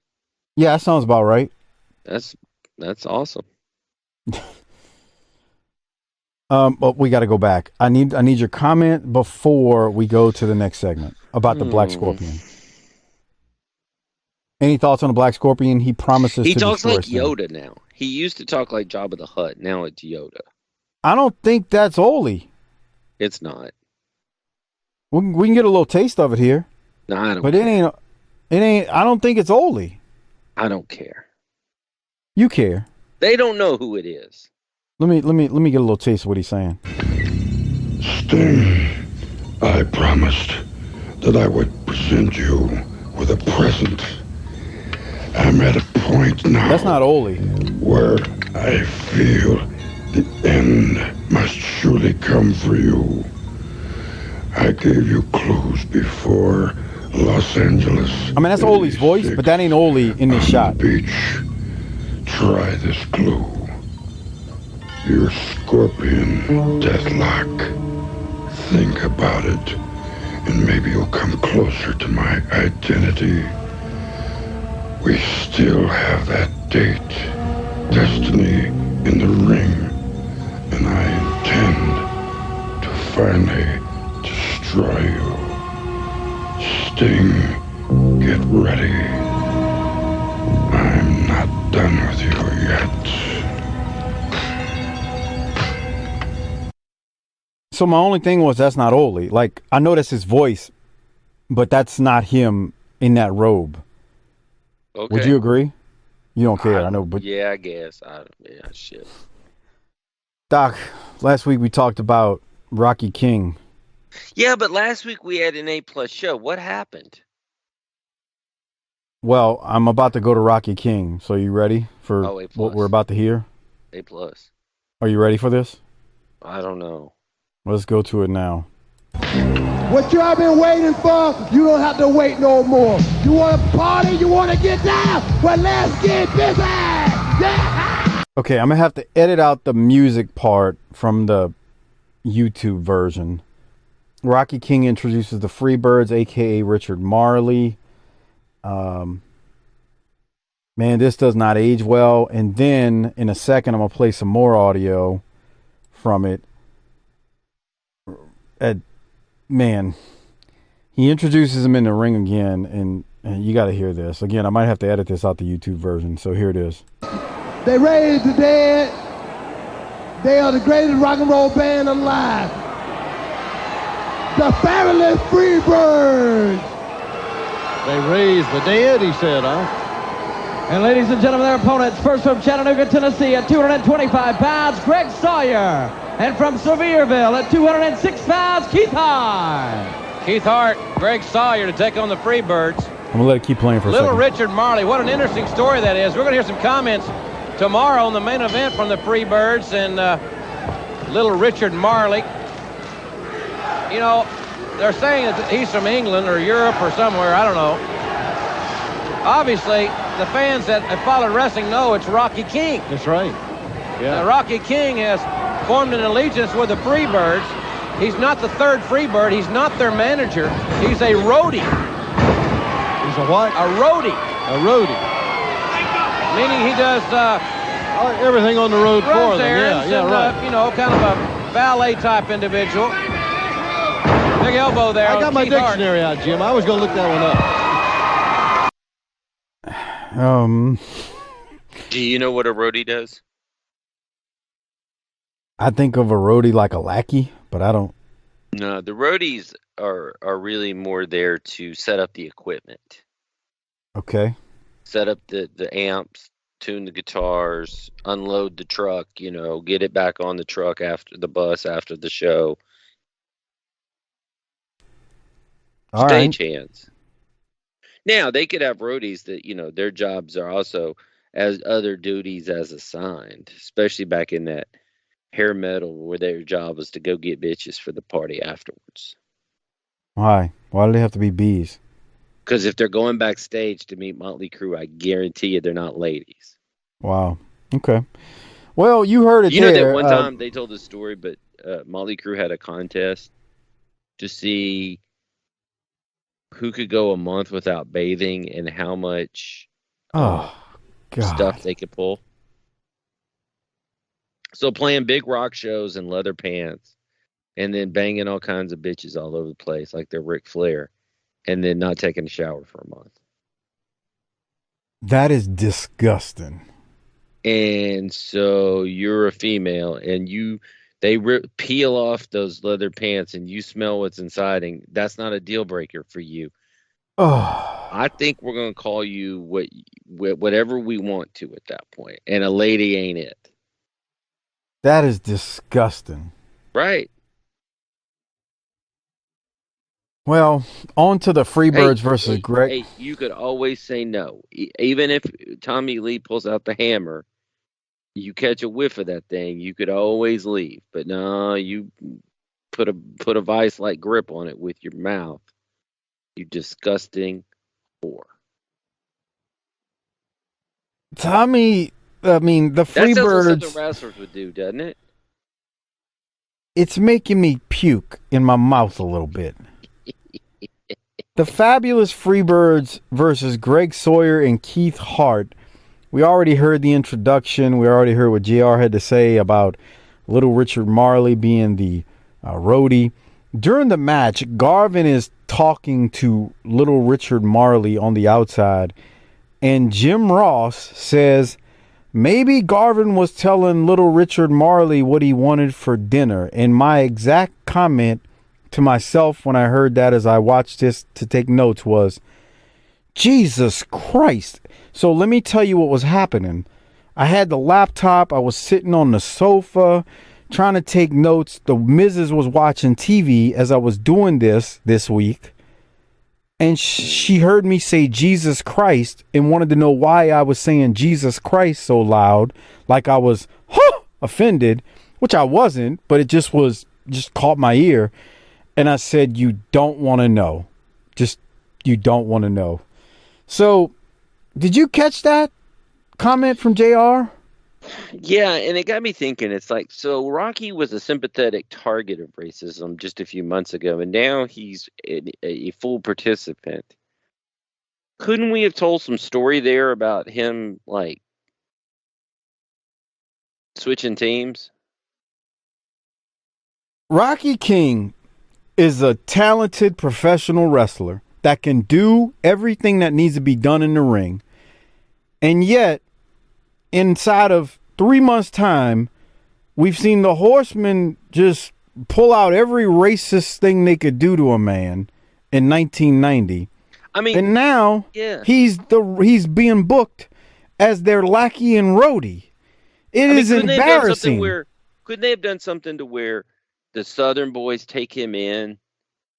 Yeah, that sounds about right. That's awesome. But we got to go back. I need your comment before we go to the next segment about the Black Scorpion. Any thoughts on the Black Scorpion? He promises. He talks like Yoda now. He used to talk like Jabba the Hutt. Now it's Yoda. I don't think that's Oli. It's not. We can get a little taste of it here. No, I don't. But care. it ain't. I don't think it's Oli. I don't care. You care. They don't know who it is. Let me get a little taste of what he's saying. Sting, I promised that I would present you with a present. I'm at a point now. That's not Oli. Where I feel the end must surely come for you. I gave you clues before Los Angeles. I mean, that's Oli's voice, but that ain't Oli in this shot. Beach. Try this clue. Your scorpion deathlock. Think about it, and maybe you'll come closer to my identity. We still have that date, destiny in the ring, and I intend to finally destroy you. Sting, get ready. I'm not done with you yet. So my only thing was that's not Oli. Like, I know that's his voice, but that's not him in that robe. Okay. Would you agree? You don't care, I know, but yeah, I guess. Shit. Doc, last week we talked about Rocky King. Yeah, but last week we had an A+ show. What happened? Well, I'm about to go to Rocky King. So you ready for what we're about to hear? A+. Are you ready for this? I don't know. Let's go to it now. What you have been waiting for, you don't have to wait no more. You want to party? You want to get down? Well, let's get busy! Yeah! Okay, I'm going to have to edit out the music part from the YouTube version. Rocky King introduces the Freebirds, a.k.a. Richard Marley. Man, this does not age well. And then, in a second, I'm going to play some more audio from it. Man, he introduces him in the ring again, and you got to hear this. Again, I might have to edit this out the YouTube version, so here it is. They raised the dead. They are the greatest rock and roll band alive. The fabulous Freebirds. They raised the dead, he said, huh? And ladies and gentlemen, their opponents, first from Chattanooga, Tennessee, at 225 pounds, Greg Sawyer. And from Sevierville, at 206 pounds, Keith Hart. Keith Hart, Greg Sawyer to take on the Freebirds. I'm going to let it keep playing for a second. Little Richard Marley, what an interesting story that is. We're going to hear some comments tomorrow on the main event from the Freebirds and Little Richard Marley. You know, they're saying that he's from England or Europe or somewhere, I don't know. Obviously, the fans that have followed wrestling know it's Rocky King. That's right. Yeah. Now, Rocky King has formed an allegiance with the Freebirds. He's not the third Freebird. He's not their manager. He's a roadie. He's a what? A roadie. A roadie. Meaning he does everything on the road for them. Yeah, right. You know, kind of a valet type individual. Big elbow there. I got my dictionary out, Jim. I was going to look that one up. Do you know what a roadie does? I think of a roadie like a lackey, but I don't. No, the roadies are really more there to set up the equipment. Okay. Set up the amps, tune the guitars, unload the truck, you know, get it back on the truck after the bus after the show. All Stage hands. Now they could have roadies that their jobs are also as other duties as assigned, especially back in that hair metal where their job was to go get bitches for the party afterwards. Why? Why do they have to be bees? Because if they're going backstage to meet Motley Crue, I guarantee you they're not ladies. Wow. Okay. Well, you heard it That there. one time they told the story, but Motley Crue had a contest to see who could go a month without bathing and how much stuff they could pull. So playing big rock shows in leather pants and then banging all kinds of bitches all over the place like they're Ric Flair and then not taking a shower for a month. That is disgusting. And so you're a female and they peel off those leather pants and you smell what's inside, and that's not a deal breaker for you. Oh, I think we're going to call you whatever we want to at that point. And a lady ain't it. that is disgusting. Right. Well, on to the Freebirds versus Greg. Hey, you could always say no. Even if Tommy Lee pulls out the hammer, you catch a whiff of that thing, you could always leave. But no, you put a vice-like grip on it with your mouth. You disgusting whore. Tommy, I mean, the That sounds like Freebirds, something wrestlers would do, doesn't it? it's making me puke in my mouth a little bit. The fabulous Freebirds versus Greg Sawyer and Keith Hart. We already heard the introduction. We already heard what JR had to say about Little Richard Marley being the roadie. During the match, Garvin is talking to Little Richard Marley on the outside, and Jim Ross says maybe Garvin was telling Little Richard Marley what he wanted for dinner. And my exact comment to myself when I heard that as I watched this to take notes was, Jesus Christ. So let me tell you what was happening. I had the laptop. I was sitting on the sofa trying to take notes. The Mrs. was watching TV as I was doing this week. And she heard me say Jesus Christ and wanted to know why I was saying Jesus Christ so loud, like I was offended, which I wasn't, but it just caught my ear. And I said, you don't want to know. You don't want to know. So, did you catch that comment from JR? Yeah, and it got me thinking. It's like, so Rocky was a sympathetic target of racism just a few months ago, and now he's a full participant. Couldn't we have told some story there about him, like, switching teams? Rocky King is a talented professional wrestler that can do everything that needs to be done in the ring. And yet, inside of 3 months' time, we've seen the Horsemen just pull out every racist thing they could do to a man in 1990. I mean, and now he's being booked as their lackey and roadie. It is embarrassing. Couldn't they have done something to where the Southern boys take him in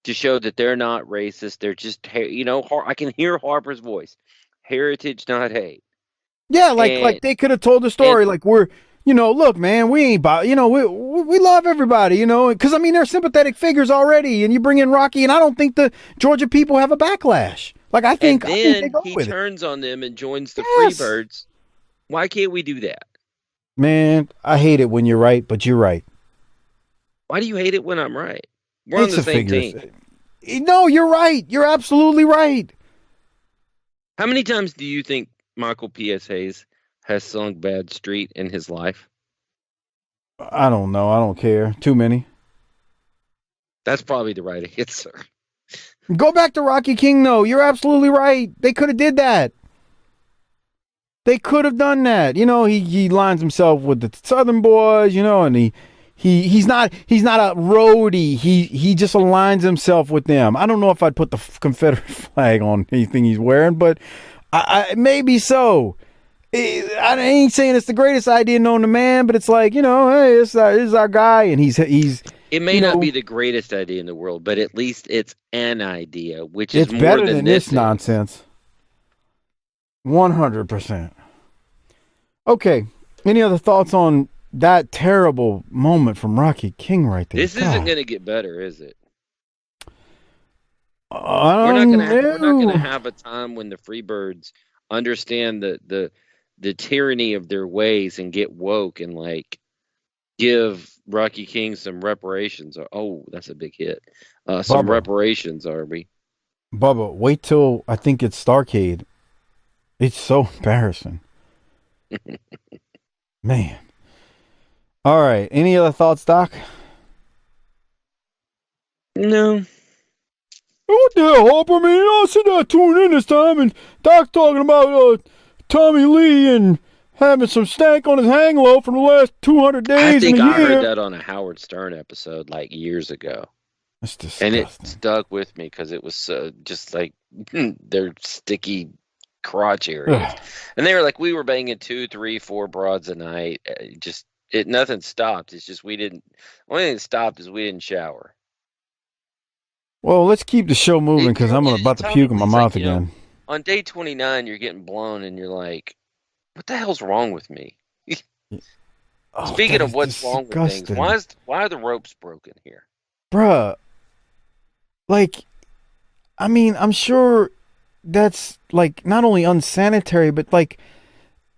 to show that they're not racist? They're just, I can hear Harper's voice. Heritage, not hate. Yeah, like they could have told the story. Like, we're, look, man, we ain't about, we love everybody, because, I mean, they're sympathetic figures already. And you bring in Rocky, and I don't think the Georgia people have a backlash. Like, I think he turns on them and joins the Freebirds. Why can't we do that? Man, I hate it when you're right, but you're right. Why do you hate it when I'm right? We're on the same team. No, you're right. You're absolutely right. How many times do you think Michael P.S. Hayes has sung Bad Street in his life? I don't know. I don't care. Too many. That's probably the right answer. Go back to Rocky King, though. You're absolutely right. They could have did that. They could have done that. He lines himself with the Southern boys, and he's not a roadie. He just aligns himself with them. I don't know if I'd put the Confederate flag on anything he's wearing, but I maybe so. I ain't saying it's the greatest idea known to man, but it's like, hey, this is our guy, and he's. It may not be the greatest idea in the world, but at least it's an idea, which is it's more better than this nonsense. 100%. Okay. Any other thoughts on that terrible moment from Rocky King right there? This isn't going to get better, is it? We're not going to have a time when the Freebirds understand the tyranny of their ways and get woke and like give Rocky King some reparations. Oh, that's a big hit. Some reparations, are we? Bubba, wait till I think it's Starcade. It's so embarrassing. Man. All right. Any other thoughts, Doc? No. What the hell, Harper, man? I said I tuned in this time, and Doc's talking about Tommy Lee and having some stank on his hang low from the last 200 days. I think I heard that on a Howard Stern episode like years ago. That's disgusting. And it stuck with me because it was just like their sticky crotch areas. And they were like, we were banging 2, 3, 4 broads a night. Nothing stopped. It's just only thing that stopped is we didn't shower. Well, let's keep the show moving because I'm about to puke in my mouth again. On day 29, you're getting blown and you're like, what the hell's wrong with me? Speaking of what's wrong with things, why are the ropes broken here? Bruh, like, I mean, I'm sure that's like not only unsanitary, but like,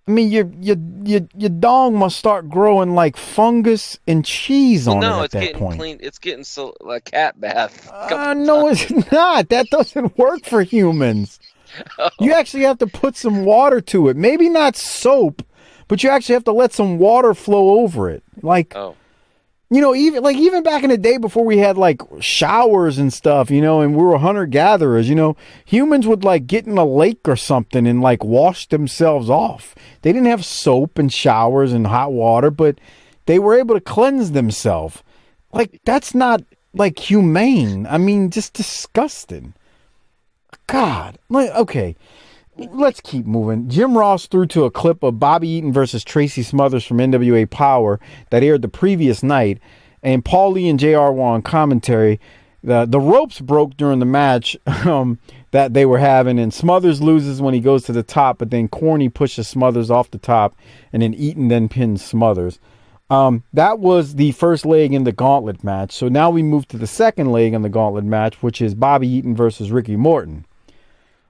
I mean, your dong must start growing like fungus and cheese on it at that point. Clean. It's getting so like cat bath. No, it's not. That doesn't work for humans. Oh. You actually have to put some water to it. Maybe not soap, but you actually have to let some water flow over it. Like, you know, even back in the day before we had like showers and stuff, you know, and we were hunter-gatherers, you know, humans would like get in a lake or something and like wash themselves off. They didn't have soap and showers and hot water, but they were able to cleanse themselves. Like, that's not like humane. I mean, just disgusting. God. Okay. Let's keep moving. Jim Ross threw to a clip of Bobby Eaton versus Tracy Smothers from NWA Power that aired the previous night, and Paul Lee and JR were on commentary. The ropes broke during the match that they were having, and Smothers loses when he goes to the top, but then Corny pushes Smothers off the top, and then Eaton then pins Smothers. That was the first leg in the gauntlet match. So now we move to the second leg in the gauntlet match, which is Bobby Eaton versus Ricky Morton.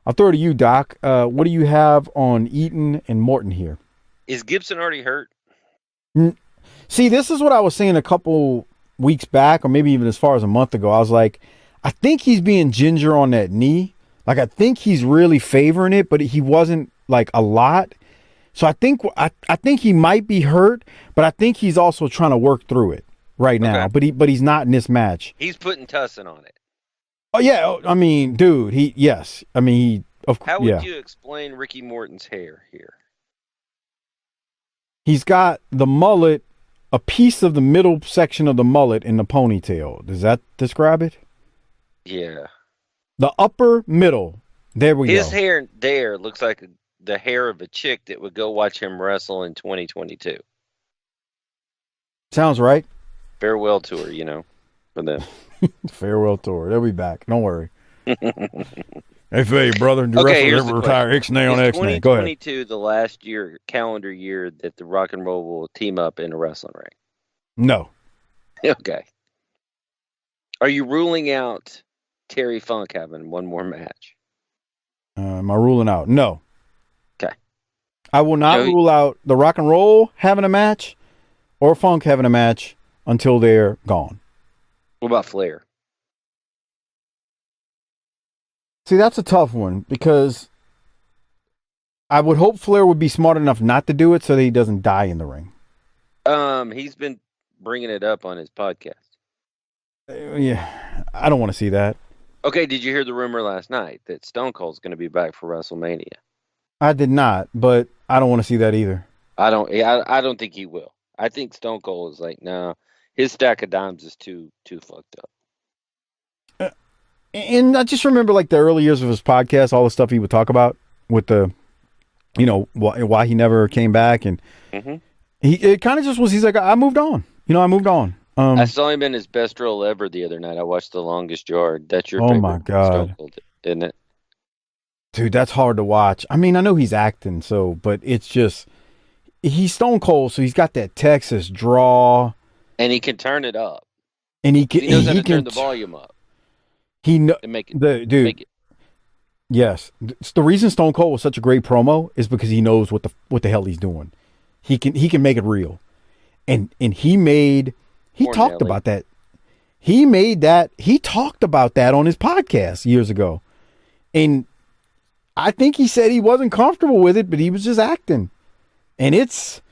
I'll throw it to you, Doc. What do you have on Eaton and Morton here? Is Gibson already hurt? See, this is what I was saying a couple weeks back, or maybe even as far as a month ago. I was like, I think he's being ginger on that knee. Like, I think he's really favoring it, but he wasn't like a lot. So I think he might be hurt, but I think he's also trying to work through it right now. But he's not in this match. He's putting tussin on it. Oh yeah, I mean, dude, How would you explain Ricky Morton's hair here? He's got the mullet, a piece of the middle section of the mullet in the ponytail. Does that describe it? Yeah. The upper middle. There we go. His hair there looks like the hair of a chick that would go watch him wrestle in 2022. Sounds right. Farewell tour, you know, for them. Farewell tour. They'll be back. Don't worry. Hey, brother. Here's the retire X-Nay on X-Nay. Go ahead. 2022, the last calendar year that the Rock and Roll will team up in a wrestling ring? No. Okay. Are you ruling out Terry Funk having one more match? Am I ruling out? No. Okay. I will not rule out the Rock and Roll having a match or Funk having a match until they're gone. What about Flair? See, that's a tough one because I would hope Flair would be smart enough not to do it so that he doesn't die in the ring. He's been bringing it up on his podcast. Yeah, I don't want to see that. Okay, did you hear the rumor last night that Stone Cold's going to be back for WrestleMania? I did not, but I don't want to see that either. I don't think he will. I think Stone Cold is like, no, his stack of dimes is too fucked up. And I just remember like the early years of his podcast, all the stuff he would talk about with the, you know, why he never came back. And it kind of just was, he's like, I moved on. You know, I moved on. I saw him in his best role ever the other night. I watched The Longest Yard. That's your favorite. Oh my God. Stone Cold, isn't it? Dude, that's hard to watch. I mean, I know he's acting, but it's just he's Stone Cold, so he's got that Texas draw, and he can turn it up, and he knows how to turn the volume up. He and make it make it. Yes, the reason Stone Cold was such a great promo is because he knows what the hell he's doing. He can make it real, and he talked about that. He talked about that on his podcast years ago, and I think he said he wasn't comfortable with it, but he was just acting. And it's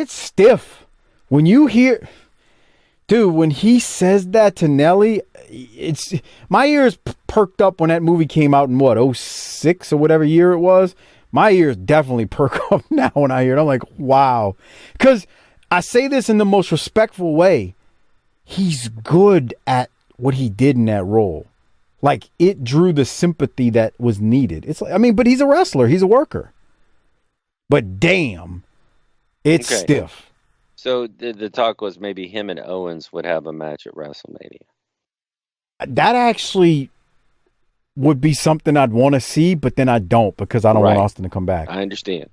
stiff. When you hear, dude, when he says that to Nelly, it's my ears perked up when that movie came out in 06 or whatever year it was. My ears definitely perk up now when I hear it. I'm like, wow. Because I say this in the most respectful way. He's good at what he did in that role. Like, it drew the sympathy that was needed. It's like, I mean, but he's a wrestler. He's a worker. But damn, it's stiff. So the talk was maybe him and Owens would have a match at WrestleMania. That actually would be something I'd want to see, but then I don't because I don't want Austin to come back. I understand.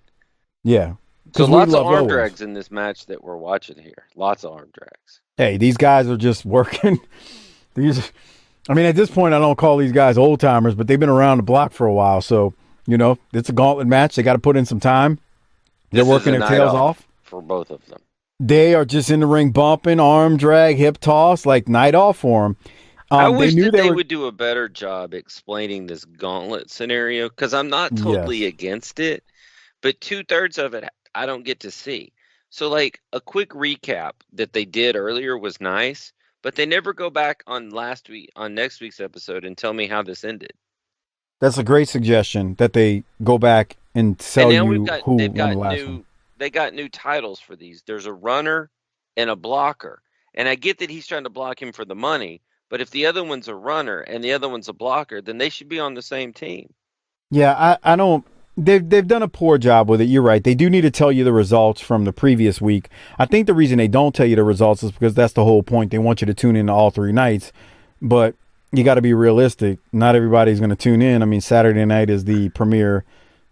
Yeah. So lots of arm drags in this match that we're watching here. Lots of arm drags. Hey, these guys are just working. I mean, at this point, I don't call these guys old timers, but they've been around the block for a while. So, it's a gauntlet match. They got to put in some time. They're working their tails off for both of them. They are just in the ring bumping, arm drag, hip toss, like night off for them. I wish they would do a better job explaining this gauntlet scenario because I'm not totally against it, but 2/3 of it I don't get to see. So, like, a quick recap that they did earlier was nice. But they never go back on next week's episode and tell me how this ended. That's a great suggestion that they go back and tell you who won the last one. They got new titles for these. There's a runner and a blocker. And I get that he's trying to block him for the money, but if the other one's a runner and the other one's a blocker, then they should be on the same team. Yeah, I don't. They've done a poor job with it. You're right. They do need to tell you the results from the previous week. I think the reason they don't tell you the results is because that's the whole point. They want you to tune in to all 3 nights, but you got to be realistic. Not everybody's going to tune in. I mean, Saturday night is the premiere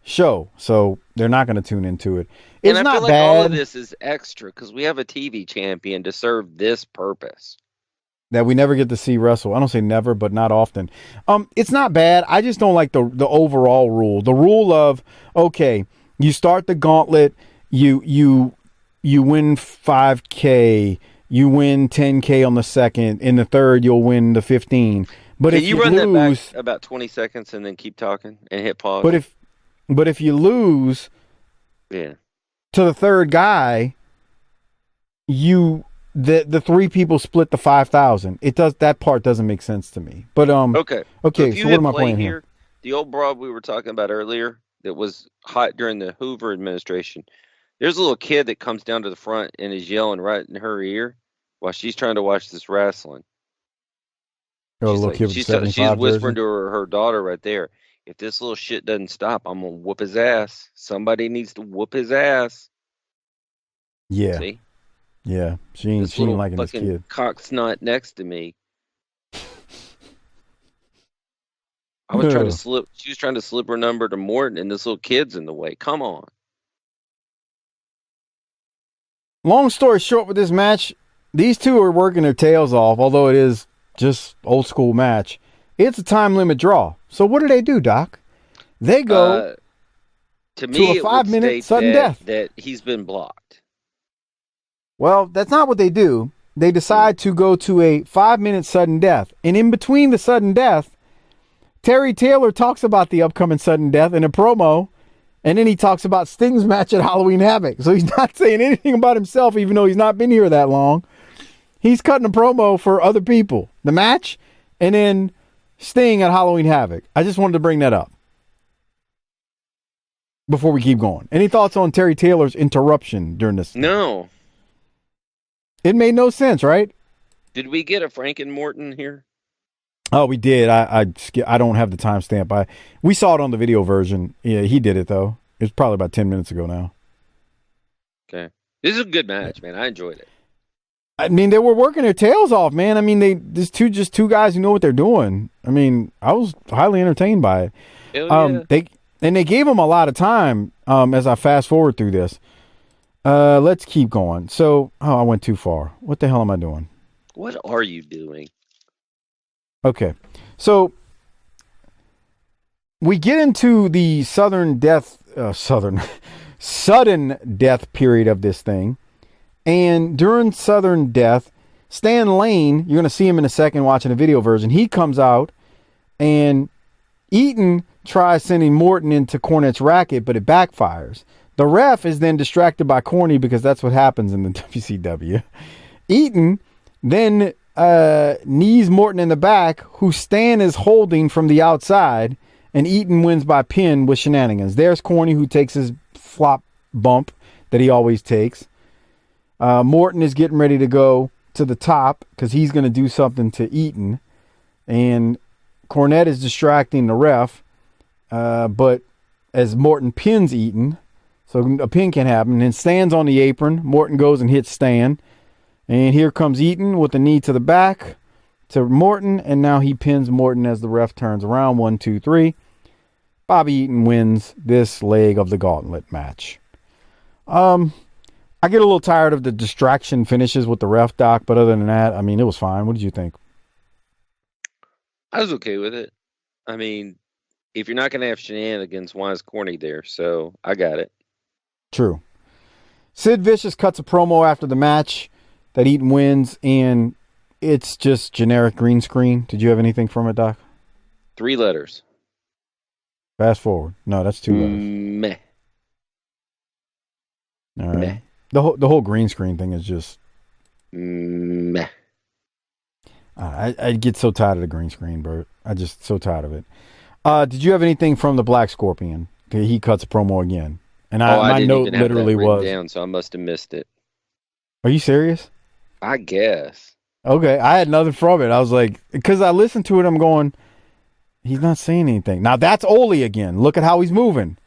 show, so they're not going to tune into it. It's and I not feel like bad. all of this is extra because we have a TV champion to serve this purpose. That we never get to see wrestle. I don't say never, but not often. It's not bad. I just don't like the overall rule. The rule of, okay, you start the gauntlet, you win 5K, you win 10K on the second, in the third you'll win the 15. But Can if you run that back about 20 seconds and then keep talking and hit pause? But if you lose to the third guy, the 3 people split the 5,000. That part doesn't make sense to me. But okay. So what am I playing here? The old broad we were talking about earlier that was hot during the Hoover administration. There's a little kid that comes down to the front and is yelling right in her ear while she's trying to watch this wrestling. She's whispering to her daughter right there. If this little shit doesn't stop, I'm gonna whoop his ass. Somebody needs to whoop his ass. Yeah. See? Yeah, she ain't liking this kid. Cock snot next to me. I was trying to slip. She was trying to slip her number to Morton, and this little kid's in the way. Come on. Long story short, with this match, these two are working their tails off. Although it is just old school match, it's a time limit draw. So what do, Doc? They go to me, a 5-minute sudden death. That he's been blocked. Well, that's not what they do. They decide to go to a 5-minute sudden death. And in between the sudden death, Terry Taylor talks about the upcoming sudden death in a promo. And then he talks about Sting's match at Halloween Havoc. So he's not saying anything about himself, even though he's not been here that long. He's cutting a promo for other people. The match, and then Sting at Halloween Havoc. I just wanted to bring that up before we keep going. Any thoughts on Terry Taylor's interruption during this? No. It made no sense, right? Did we get a Franken Morton here? Oh, we did. I don't have the timestamp. We saw it on the video version. Yeah, he did it though. It was probably about 10 minutes ago now. Okay, this is a good match, man. I enjoyed it. I mean, they were working their tails off, man. I mean, just two guys who know what they're doing. I mean, I was highly entertained by it. Hell yeah. They gave him a lot of time. As I fast forward through this, let's keep going. So, I went too far. What the hell am I doing? What are you doing? Okay, so we get into the sudden death period of this thing, and during sudden death, Stan Lane, you're going to see him in a second watching a video version. He comes out, and Eaton tries sending Morton into Cornette's racket, but it backfires. The ref is then distracted by Corny because that's what happens in the WCW. Eaton then knees Morton in the back, who Stan is holding from the outside, and Eaton wins by pin with Shenanigans. There's Corny, who takes his flop bump that he always takes. Morton is getting ready to go to the top because he's going to do something to Eaton, and Cornette is distracting the ref, but as Morton pins Eaton, so a pin can happen, and Stan's on the apron. Morton goes and hits Stan, and here comes Eaton with a knee to the back to Morton, and now he pins Morton as the ref turns around. 1, 2, 3. Bobby Eaton wins this leg of the gauntlet match. I get a little tired of the distraction finishes with the ref, Doc, but other than that, I mean, it was fine. What did you think? I was okay with it. I mean, if you're not going to have Shenanigans, why is Corny there? So I got it. True. Sid Vicious cuts a promo after the match that Eaton wins, and it's just generic green screen. Did you have anything from it, Doc? 3 letters. Fast forward. No, that's 2 letters. Meh. All right. Meh. The whole green screen thing is just meh. I get so tired of the green screen, Bert. I just so tired of it. Did you have anything from the Black Scorpion? He cuts a promo again, and my note literally was down, so I must have missed it. Are you serious? I guess. Okay, I had nothing from it. I was like, because I listened to it, I'm going, he's not saying anything. Now that's Ole again. Look at how he's moving.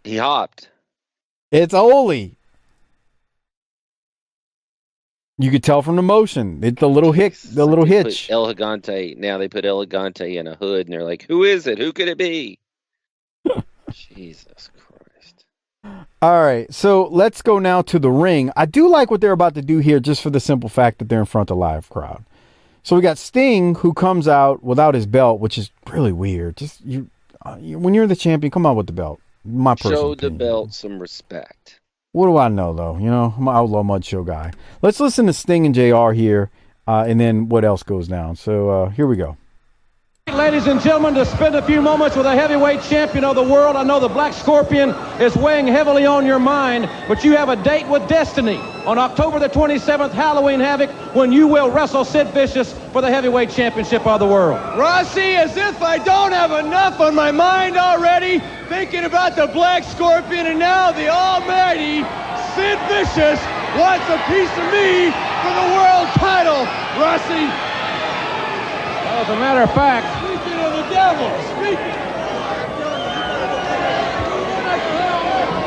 He hopped. It's Ole. You could tell from the motion. It's the little hitch. El Gigante. Now they put El Gigante in a hood, and they're like, "Who is it? Who could it be?" Jesus Christ! All right, so let's go now to the ring. I do like what they're about to do here, just for the simple fact that they're in front of a live crowd. So we got Sting, who comes out without his belt, which is really weird. Just when you're the champion, come out with the belt. My personal Show the opinion. belt some respect. What do I know, though? You know, I'm an Outlaw Mud Show guy. Let's listen to Sting and JR here, and then what else goes down. So here we go. Ladies and gentlemen, to spend a few moments with a heavyweight champion of the world. I know the Black Scorpion is weighing heavily on your mind, but you have a date with destiny on October the 27th, Halloween Havoc, when you will wrestle Sid Vicious for the heavyweight championship of the world. Rossi, as if I don't have enough on my mind already, thinking about the Black Scorpion, and now the almighty Sid Vicious wants a piece of me for the world title. Rossi. As a matter of fact, Speaking of the devil, speaking.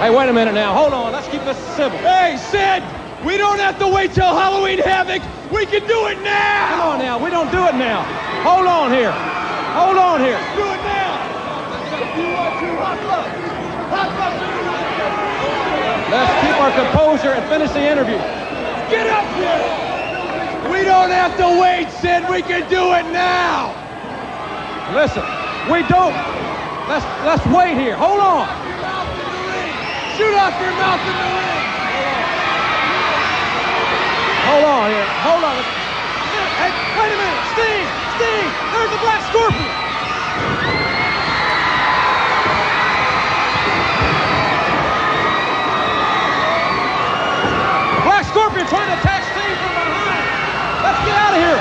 hey, wait a minute now. Hold on. Let's keep this civil. Hey, Sid, we don't have to wait till Halloween Havoc. We can do it now. Come on now. We don't do it now. Hold on here. Hold on here. Do it now. You want to hop up. Hop up. Let's keep our composure and finish the interview. Get up here. We don't have to wait, Sid. We can do it now. Listen, we don't. Let's wait here. Hold on. Shoot off your mouth in the ring. Hold on here. Hold on. Hey, wait a minute. Sting. There's the Black Scorpion. Black Scorpion trying to attack Sting from behind. Let's get out of here.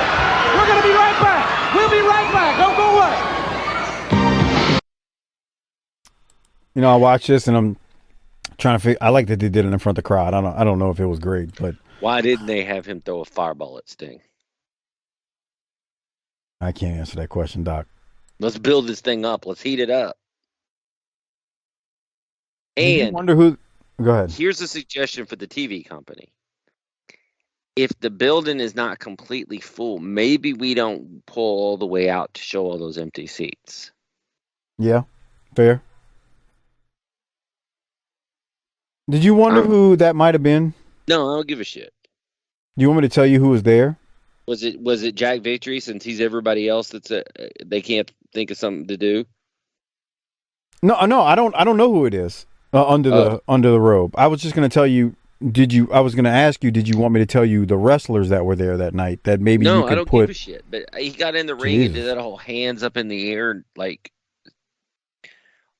We're going to be right back. We'll be right back. Don't go away. You know, I watched this and I'm trying to figure. I like that they did it in front of the crowd. I don't know if it was great, but Why didn't they have him throw a fireball at Sting? I can't answer that question, Doc. Let's build this thing up. Let's heat it up. I And wonder who. Go ahead. here's a suggestion for the TV company. If the building is not completely full, maybe we don't pull all the way out to show all those empty seats. Yeah, fair. Did you wonder who that might have been? No, I don't give a shit. Do you want me to tell you who was there? Was it Jack Victory, since he's everybody else they can't think of something to do? No, I don't know who it is under the robe. I was just going to tell you. I was going to ask you. Did you want me to tell you the wrestlers that were there that night? That maybe no, you could I don't put... give a shit. But he got in the ring and did that whole hands up in the air, like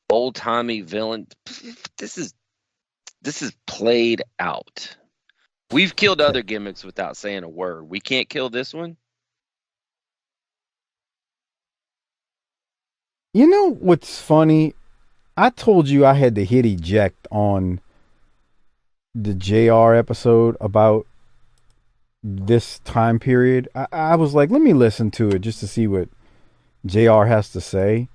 old timey villain. This is played out. We've killed other gimmicks without saying a word. We can't kill this one. You know what's funny? I told you I had to hit eject on the JR episode about this time period. I was like, let me listen to it just to see what JR has to say.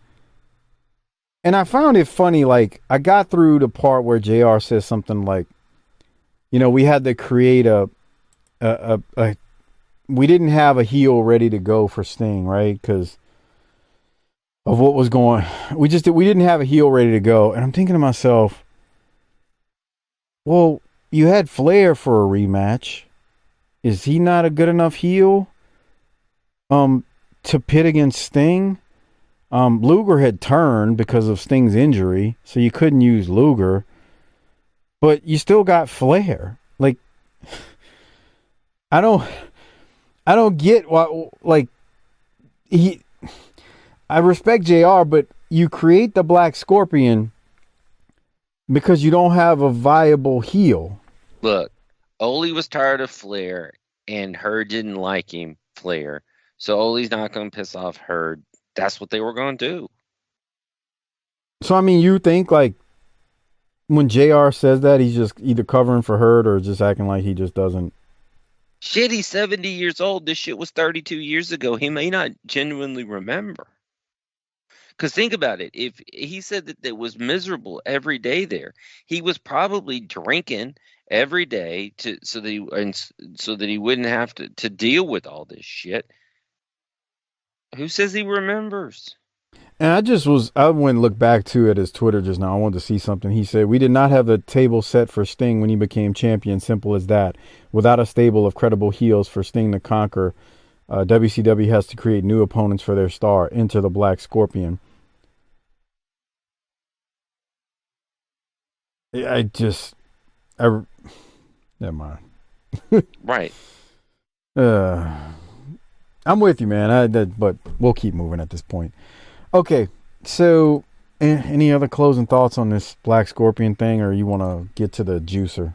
And I found it funny. Like, I got through the part where JR says something like, you know, we had to create we didn't have a heel ready to go for Sting, right? Because of what was going, we didn't have a heel ready to go. And I'm thinking to myself, well, you had Flair for a rematch. Is he not a good enough heel to pit against Sting? Luger had turned because of Sting's injury, so you couldn't use Luger. But you still got Flair. Like, I don't get why. Like, I respect JR, but you create the Black Scorpion because you don't have a viable heel. Look, Ole was tired of Flair, and Herd didn't like him, Flair. So Ole's not going to piss off Herd. That's what they were going to do. So, I mean, you think, like, when JR says that, he's just either covering for Herd or just acting like he just doesn't. Shit, he's 70 years old. This shit was 32 years ago. He may not genuinely remember. Because think about it. If he said that it was miserable every day there, he was probably drinking every day so that he wouldn't have to deal with all this shit. Who says he remembers? And I went and looked back to at his Twitter just now. I wanted to see something. He said, we did not have the table set for Sting when he became champion. Simple as that. Without a stable of credible heels for Sting to conquer, WCW has to create new opponents for their star. Enter the Black Scorpion. Never mind. Right. I'm with you, man. But we'll keep moving at this point. Okay, so any other closing thoughts on this Black Scorpion thing, or you want to get to the juicer?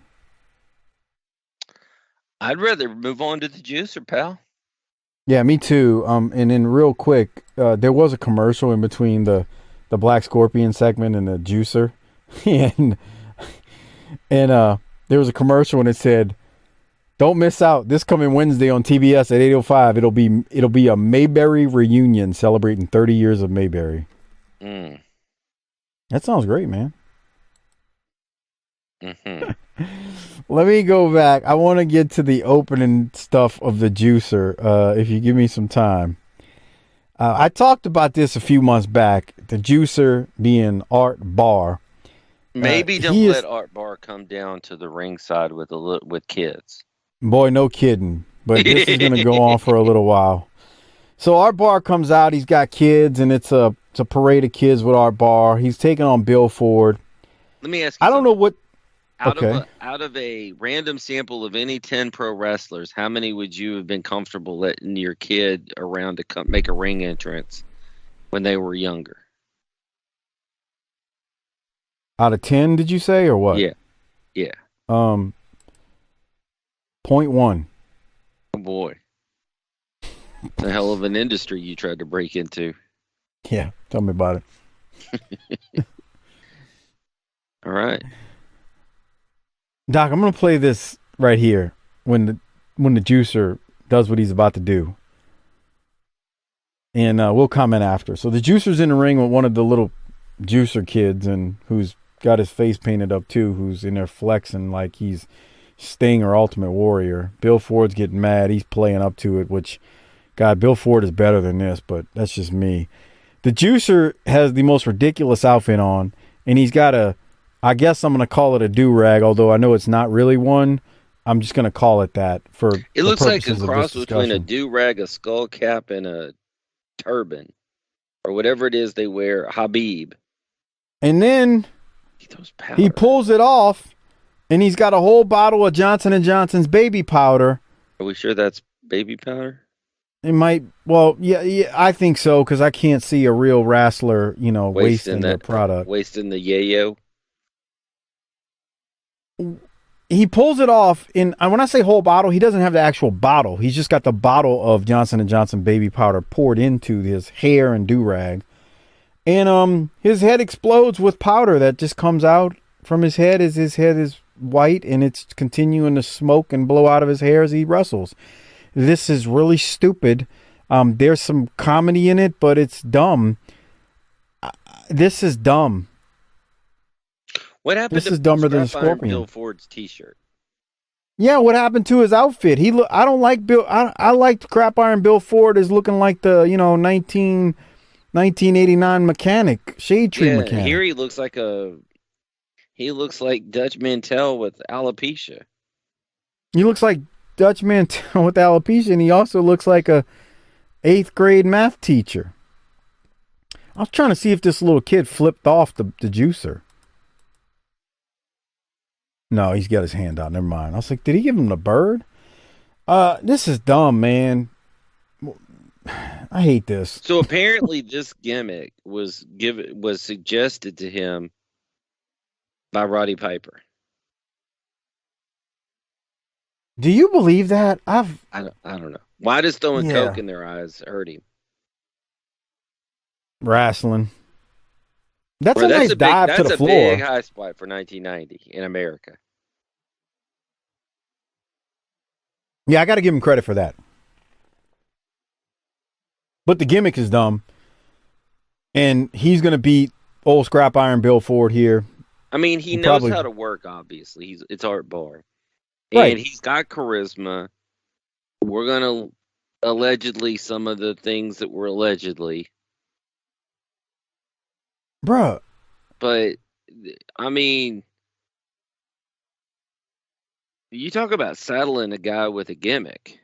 I'd rather move on to the juicer, pal. Yeah, me too. And then real quick, there was a commercial in between the Black Scorpion segment and the juicer, and there was a commercial and it said, "Don't miss out this coming Wednesday on TBS at 8:05. It'll be a Mayberry reunion celebrating 30 years of Mayberry." That sounds great, man. Mm-hmm. Let me go back. I want to get to the opening stuff of the juicer. If you give me some time, I talked about this a few months back. The juicer being Art Barr. Maybe don't let Art Barr come down to the ringside with kids. Boy, no kidding. But this is going to go on for a little while. So Art Barr comes out. He's got kids, and it's a parade of kids with Art Barr. He's taking on Bill Ford. Let me ask you. I don't know what. Out of a random sample of any 10 pro wrestlers, how many would you have been comfortable letting your kid around to make a ring entrance when they were younger? Out of 10, did you say, or what? Yeah. 0.1. Oh boy. It's a hell of an industry you tried to break into. Yeah, tell me about it. All right. Doc, I'm going to play this right here when the juicer does what he's about to do. And we'll comment after. So the juicer's in the ring with one of the little juicer kids, and who's got his face painted up too, who's in there flexing like he's Sting or Ultimate Warrior. Bill Ford's getting mad. He's playing up to it, which, God, Bill Ford is better than this, but that's just me. The Juicer has the most ridiculous outfit on, and he's got I guess I'm going to call it a do-rag, although I know it's not really one. I'm just going to call it that for It looks like a cross between a discussion. do-rag, a skull cap, and a turban. Or whatever it is they wear, Habib. And then he pulls it off, and he's got a whole bottle of Johnson & Johnson's baby powder. Are we sure that's baby powder? It might, well, yeah, I think so, because I can't see a real wrestler, wasting their product. Wasting the yayo. He pulls it off, and when I say whole bottle, he doesn't have the actual bottle. He's just got the bottle of Johnson & Johnson baby powder poured into his hair and do-rag. And his head explodes with powder that just comes out from his head as his head is white, and it's continuing to smoke and blow out of his hair as he wrestles. This is really stupid. There's some comedy in it, but it's dumb. This is dumb. What happened This to is dumber than a Scrap Iron scorpion. Bill Ford's t-shirt? Yeah, what happened to his outfit? I don't like Bill. I liked Crap Iron Bill Ford as looking like the 1989 mechanic, shade tree mechanic. Here he looks like Dutch Mantel with alopecia. He looks like Dutch Mantel with alopecia, and he also looks like a 8th grade math teacher. I was trying to see if this little kid flipped off the juicer. No, he's got his hand out. Never mind. I was like, did he give him the bird? This is dumb, man. I hate this. So apparently this gimmick was suggested to him by Roddy Piper. Do you believe that? I don't know. Why does throwing Coke in their eyes hurt him? Wrestling. That's a nice dive to the floor. That's a big high spot for 1990 in America. Yeah, I got to give him credit for that. But the gimmick is dumb. And he's going to beat old Scrap Iron Bill Ford here. I mean, he knows how to work, obviously. It's Art Bar. And he's got charisma. We're going to allegedly some of the things that were allegedly. Bruh. But, I mean, you talk about saddling a guy with a gimmick.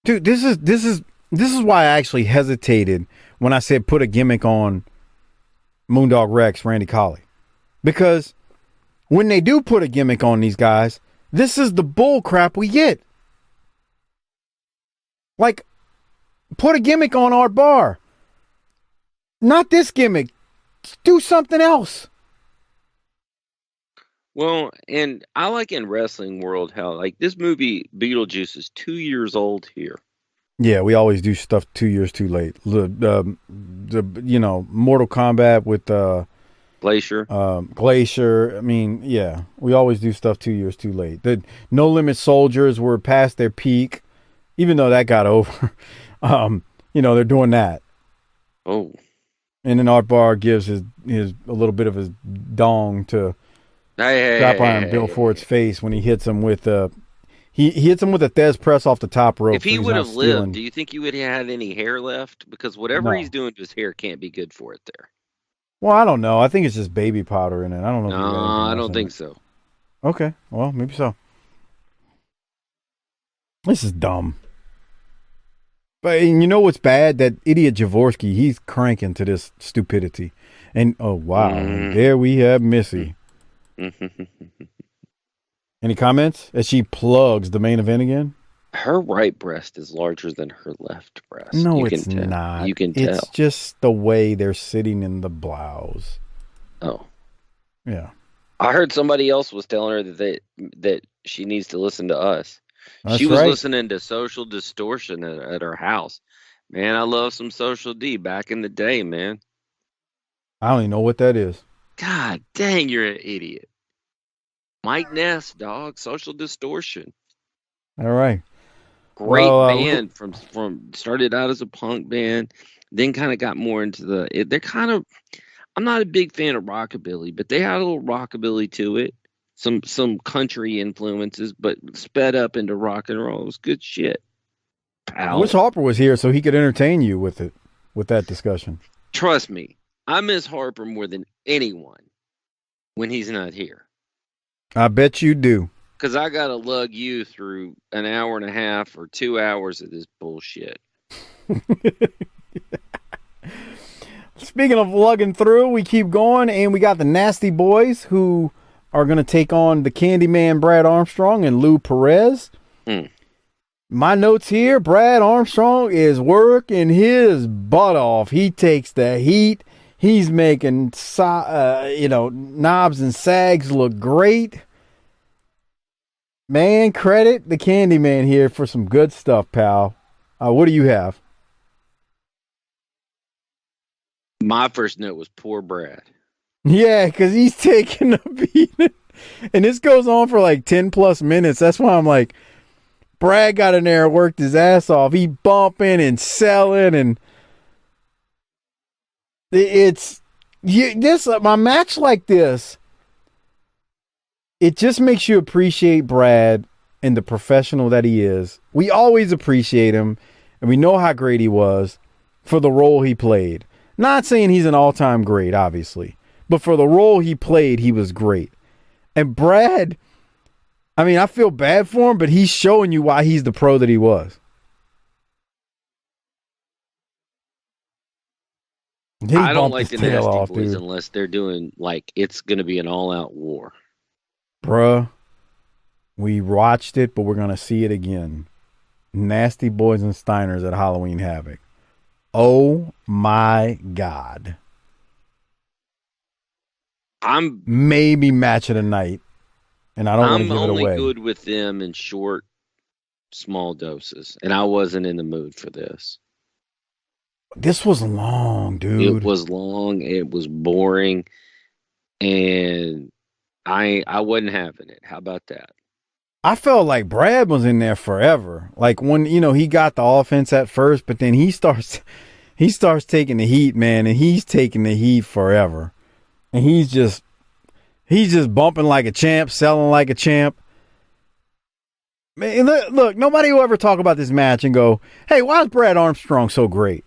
Dude, this is why I actually hesitated when I said put a gimmick on Moondog Rex, Randy Colley. Because when they do put a gimmick on these guys, this is the bull crap we get. Like, put a gimmick on Art Bar. Not this gimmick. Do something else. Well, and I like in wrestling world how like this movie Beetlejuice is 2 years old here. Yeah, we always do stuff 2 years too late. The Mortal Kombat with Glacier. Glacier. I mean, yeah, we always do stuff 2 years too late. The No Limit Soldiers were past their peak, even though that got over. They're doing that. Oh. And then Art Bar gives his a little bit of his dong to Scrap Iron Bill Ford's face when he hits him with he hits him with a Thez press off the top rope. If he would have lived, do you think he would have had any hair left? Because whatever he's doing to his hair can't be good for it there. Well, I don't know. I think it's just baby powder in it. I don't know. No, I don't think so. Okay. Well, maybe so. This is dumb. But you know what's bad? That idiot Jaworski, he's cranking to this stupidity. And, oh, wow. There we have Missy. Any comments as she plugs the main event again? Her right breast is larger than her left breast. No, it's not. You can tell. It's just the way they're sitting in the blouse. Oh. Yeah. I heard somebody else was telling her that she needs to listen to us. That's she was right. listening to Social Distortion at her house. Man, I love some Social D back in the day, man. I don't even know what that is. God dang, you're an idiot. Mike Ness, dog. Social Distortion. All right. Great band from started out as a punk band, then kind of got more into they're kind of, I'm not a big fan of rockabilly, but they had a little rockabilly to it. Some country influences, but sped up into rock and roll. It was good shit. I wish Harper was here so he could entertain you with that discussion. Trust me, I miss Harper more than anyone when he's not here. I bet you do. Because I got to lug you through an hour and a half or 2 hours of this bullshit. Speaking of lugging through, we keep going, and we got the Nasty Boys who are going to take on the Candyman Brad Armstrong and Lou Perez. My notes here, Brad Armstrong is working his butt off. He takes the heat. He's making, knobs and sags look great. Man, credit the Candyman here for some good stuff, pal. What do you have? My first note was poor Brad. Yeah, because he's taking a beating. And this goes on for like 10 plus minutes. That's why I'm like, Brad got in there and worked his ass off. He bumping and selling, and my match like this, it just makes you appreciate Brad and the professional that he is. We always appreciate him, and we know how great he was for the role he played. Not saying he's an all-time great, obviously, but for the role he played, he was great. And Brad, I mean, I feel bad for him, but he's showing you why he's the pro that he was. I don't like the Nasty Boys unless they're doing, like, it's going to be an all-out war. Bruh, we watched it, but we're going to see it again. Nasty Boys and Steiners at Halloween Havoc. Oh, my God. I'm maybe match of the night, and I don't want to give it away. I'm only good with them in short, small doses, and I wasn't in the mood for this. This was long, dude. It was long. It was boring, and I wasn't having it. How about that? I felt like Brad was in there forever. Like when, he got the offense at first, but then he starts taking the heat, man, and he's taking the heat forever. And he's just bumping like a champ, selling like a champ. Man, look, nobody will ever talk about this match and go, hey, why is Brad Armstrong so great?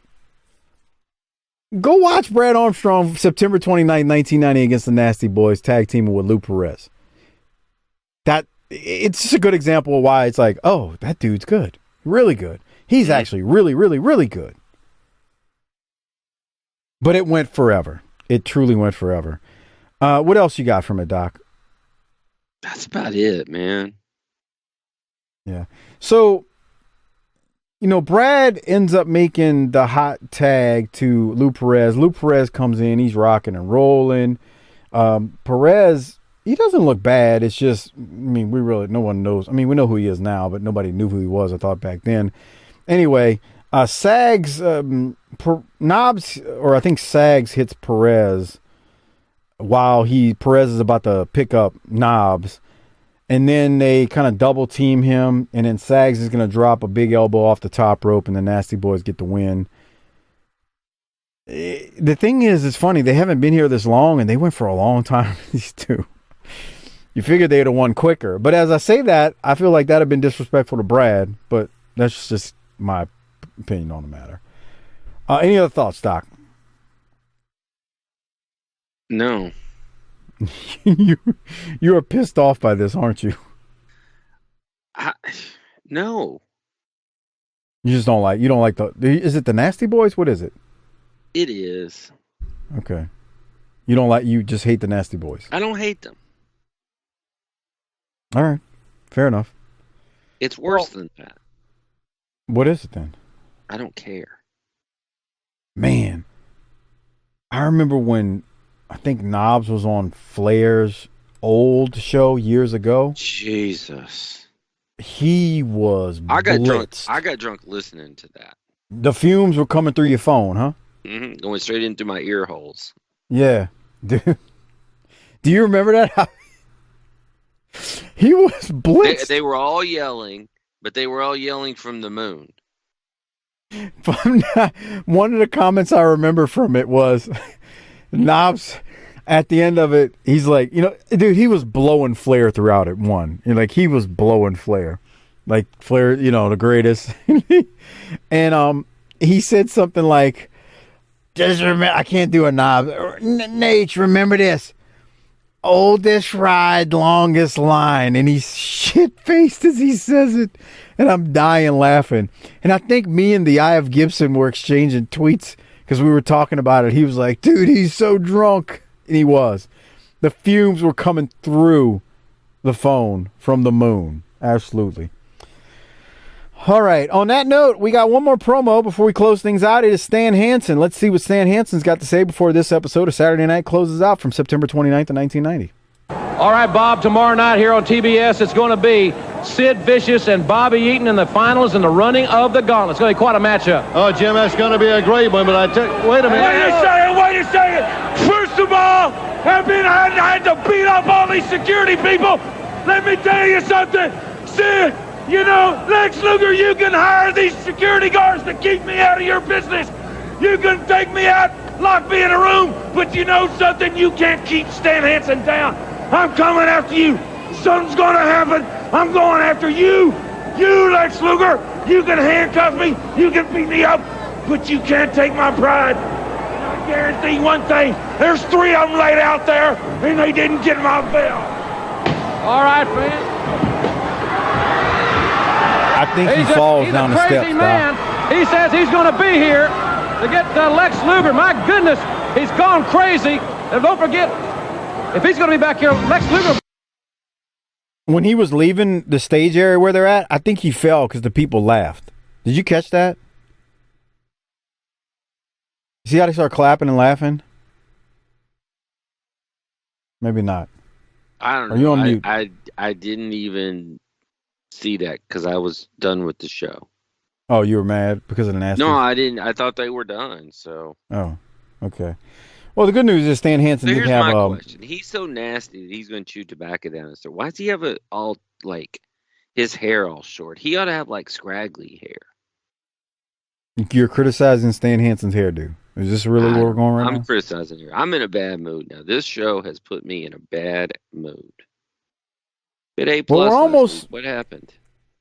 Go watch Brad Armstrong September 29, 1990 against the Nasty Boys, tag teaming with Lou Perez. It's just a good example of why it's like, oh, that dude's good. Really good. He's actually really, really, really good. But it went forever. It truly went forever. What else you got from it, Doc? That's about it, man. Yeah. So, Brad ends up making the hot tag to Lou Perez. Lou Perez comes in. He's rocking and rolling. Perez, he doesn't look bad. It's just, no one knows. I mean, we know who he is now, but nobody knew who he was, I thought, back then. Anyway, Sags, Knobs, or I think Sags hits Perez while Perez is about to pick up Knobs. And then they kind of double team him. And then Sags is going to drop a big elbow off the top rope, and the Nasty Boys get the win. The thing is, it's funny. They haven't been here this long, and they went for a long time, these two. You figured they'd have won quicker. But as I say that, I feel like that would have been disrespectful to Brad. But that's just my opinion on the matter. Any other thoughts, Doc? No. You are pissed off by this, aren't you? No. You just don't like. You don't like Is it the Nasty Boys? What is it? It is. Okay. You don't like. You just hate the Nasty Boys. I don't hate them. All right. Fair enough. It's worse than that. What is it then? I don't care. Man, I remember when I think Knobs was on Flair's old show years ago. Jesus. He was I got blitzed. drunk listening to that. The fumes were coming through your phone, huh? Mm-hmm. Going straight into my ear holes. Yeah. Dude. Do you remember that? He was blitzed. They were all yelling, but they were all yelling from the moon. One of the comments I remember from it was Knobs at the end of it, he's like, dude, he was blowing Flair throughout it. He was blowing Flair. Like Flair, the greatest. And he said something like, Just remember, I can't do a knob. Nate, remember this. Oldest ride, longest line. And he's shit-faced as he says it. And I'm dying laughing. And I think me and the Eye of Gibson were exchanging tweets because we were talking about it. He was like, dude, he's so drunk. And he was. The fumes were coming through the phone from the moon. Absolutely. All right. On that note, we got one more promo before we close things out. It is Stan Hansen. Let's see what Stan Hansen's got to say before this episode of Saturday Night closes out from September 29th of 1990. All right, Bob, tomorrow night here on TBS, it's going to be Sid Vicious and Bobby Eaton in the finals in the running of the gauntlet. It's going to be quite a matchup. Oh, Jim, that's going to be a great one, but wait a minute. Wait a second. First of all, I had to beat up all these security people. Let me tell you something. Sid, you know, Lex Luger, you can hire these security guards to keep me out of your business. You can take me out, lock me in a room, but you know something? You can't keep Stan Hansen down. I'm coming after you. Something's going to happen. I'm going after you. You, Lex Luger, you can handcuff me. You can beat me up, but you can't take my pride. And I guarantee one thing. There's 3 of them laid out there, and they didn't get my bell. All right, man. I think he falls down the steps. He's a crazy man. He says he's going to be here to get Lex Luger. My goodness, he's gone crazy. And don't forget, if he's going to be back here, Lex Luger. When he was leaving the stage area where they're at, I think he fell because the people laughed. Did you catch that? See how they start clapping and laughing? Maybe not. I don't know. Are you on mute? I didn't even see that because I was done with the show. Oh, you were mad because of the nasty? No, I didn't. I thought they were done. So. Oh, okay. Well, the good news is Stan Hansen did have. Here's my question: he's so nasty that he's going to chew tobacco down his throat. Why does he have his hair all short? He ought to have scraggly hair. You're criticizing Stan Hansen's hairdo. Is this really where we're going right now? I'm criticizing her. I'm in a bad mood now. This show has put me in a bad mood. Bit A+. Well, we're almost. What happened?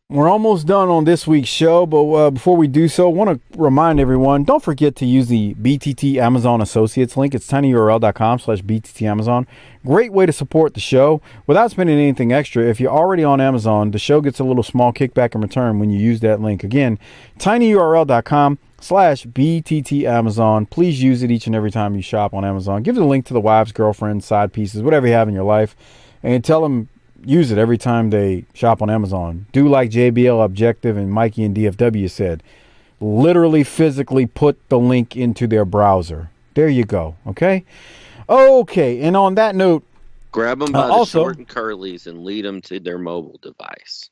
We're almost done on this week's show, but before we do so, I want to remind everyone, don't forget to use the BTT Amazon Associates link. It's tinyurl.com/BTT Amazon. Great way to support the show without spending anything extra. If you're already on Amazon, the show gets a little small kickback in return when you use that link. Again, tinyurl.com/BTT Amazon. Please use it each and every time you shop on Amazon. Give the link to the wives, girlfriends, side pieces, whatever you have in your life, and tell them use it every time they shop on Amazon. Do like JBL Objective and Mikey and DFW said. Literally, physically put the link into their browser. There you go. Okay? Okay, and on that note, grab them by the short and curlies and lead them to their mobile device.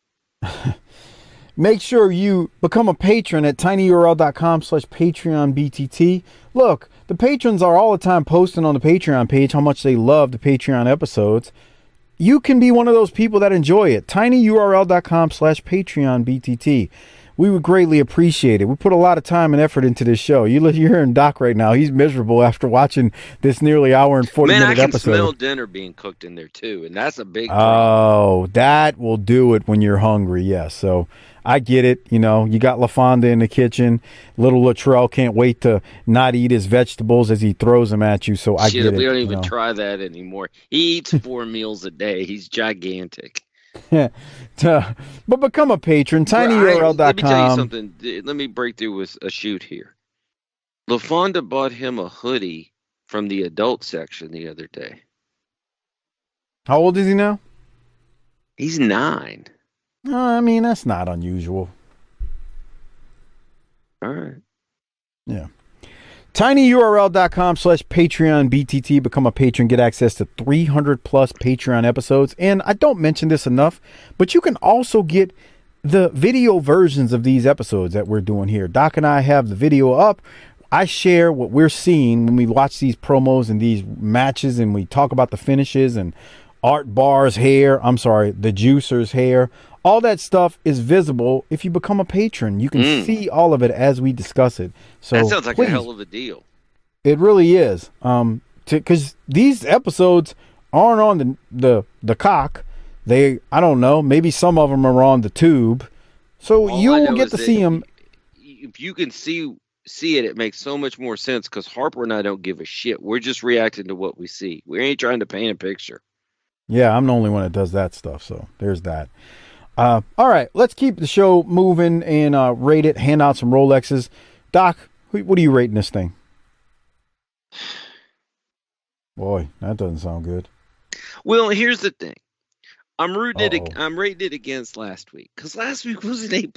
Make sure you become a patron at tinyurl.com/PatreonBTT. Look, the patrons are all the time posting on the Patreon page how much they love the Patreon episodes. You can be one of those people that enjoy it. tinyurl.com/PatreonBTT. We would greatly appreciate it. We put a lot of time and effort into this show. You're hearing Doc right now. He's miserable after watching this nearly hour and 40-minute episode. Man, I can smell dinner being cooked in there, too, and that's a big problem. Oh, that will do it when you're hungry, yes. So I get it. You know, you got LaFonda in the kitchen. Little Latrell can't wait to not eat his vegetables as he throws them at you, so I get it. We don't even try that anymore. He eats 4 meals a day. He's gigantic. But become a patron, tinyurl.com. Let me tell you something. Let me break through with a shoot here. LaFonda bought him a hoodie from the adult section the other day. How old is he now? He's 9. I mean, that's not unusual. All right. Yeah. tinyurl.com/PatreonBTT. Become a patron. Get access to 300 plus Patreon episodes. And I don't mention this enough, but you can also get the video versions of these episodes that we're doing here. Doc and I have the video up. I share what we're seeing when we watch these promos and these matches, and we talk about the finishes and Art Barr's hair. I'm sorry, the Juicer's hair. All that stuff is visible if you become a patron. You can see all of it as we discuss it. So that sounds like a hell of a deal. It really is. Because these episodes aren't on the cock. I don't know. Maybe some of them are on the tube. So you'll get to see them. If you can see see it, it makes so much more sense because Harper and I don't give a shit. We're just reacting to what we see. We ain't trying to paint a picture. Yeah, I'm the only one that does that stuff, so there's that. All right, let's keep the show moving and rate it, hand out some Rolexes. Doc, what are you rating this thing? Boy, that doesn't sound good. Well, here's the thing. I'm rating it against last week because last week was an A+.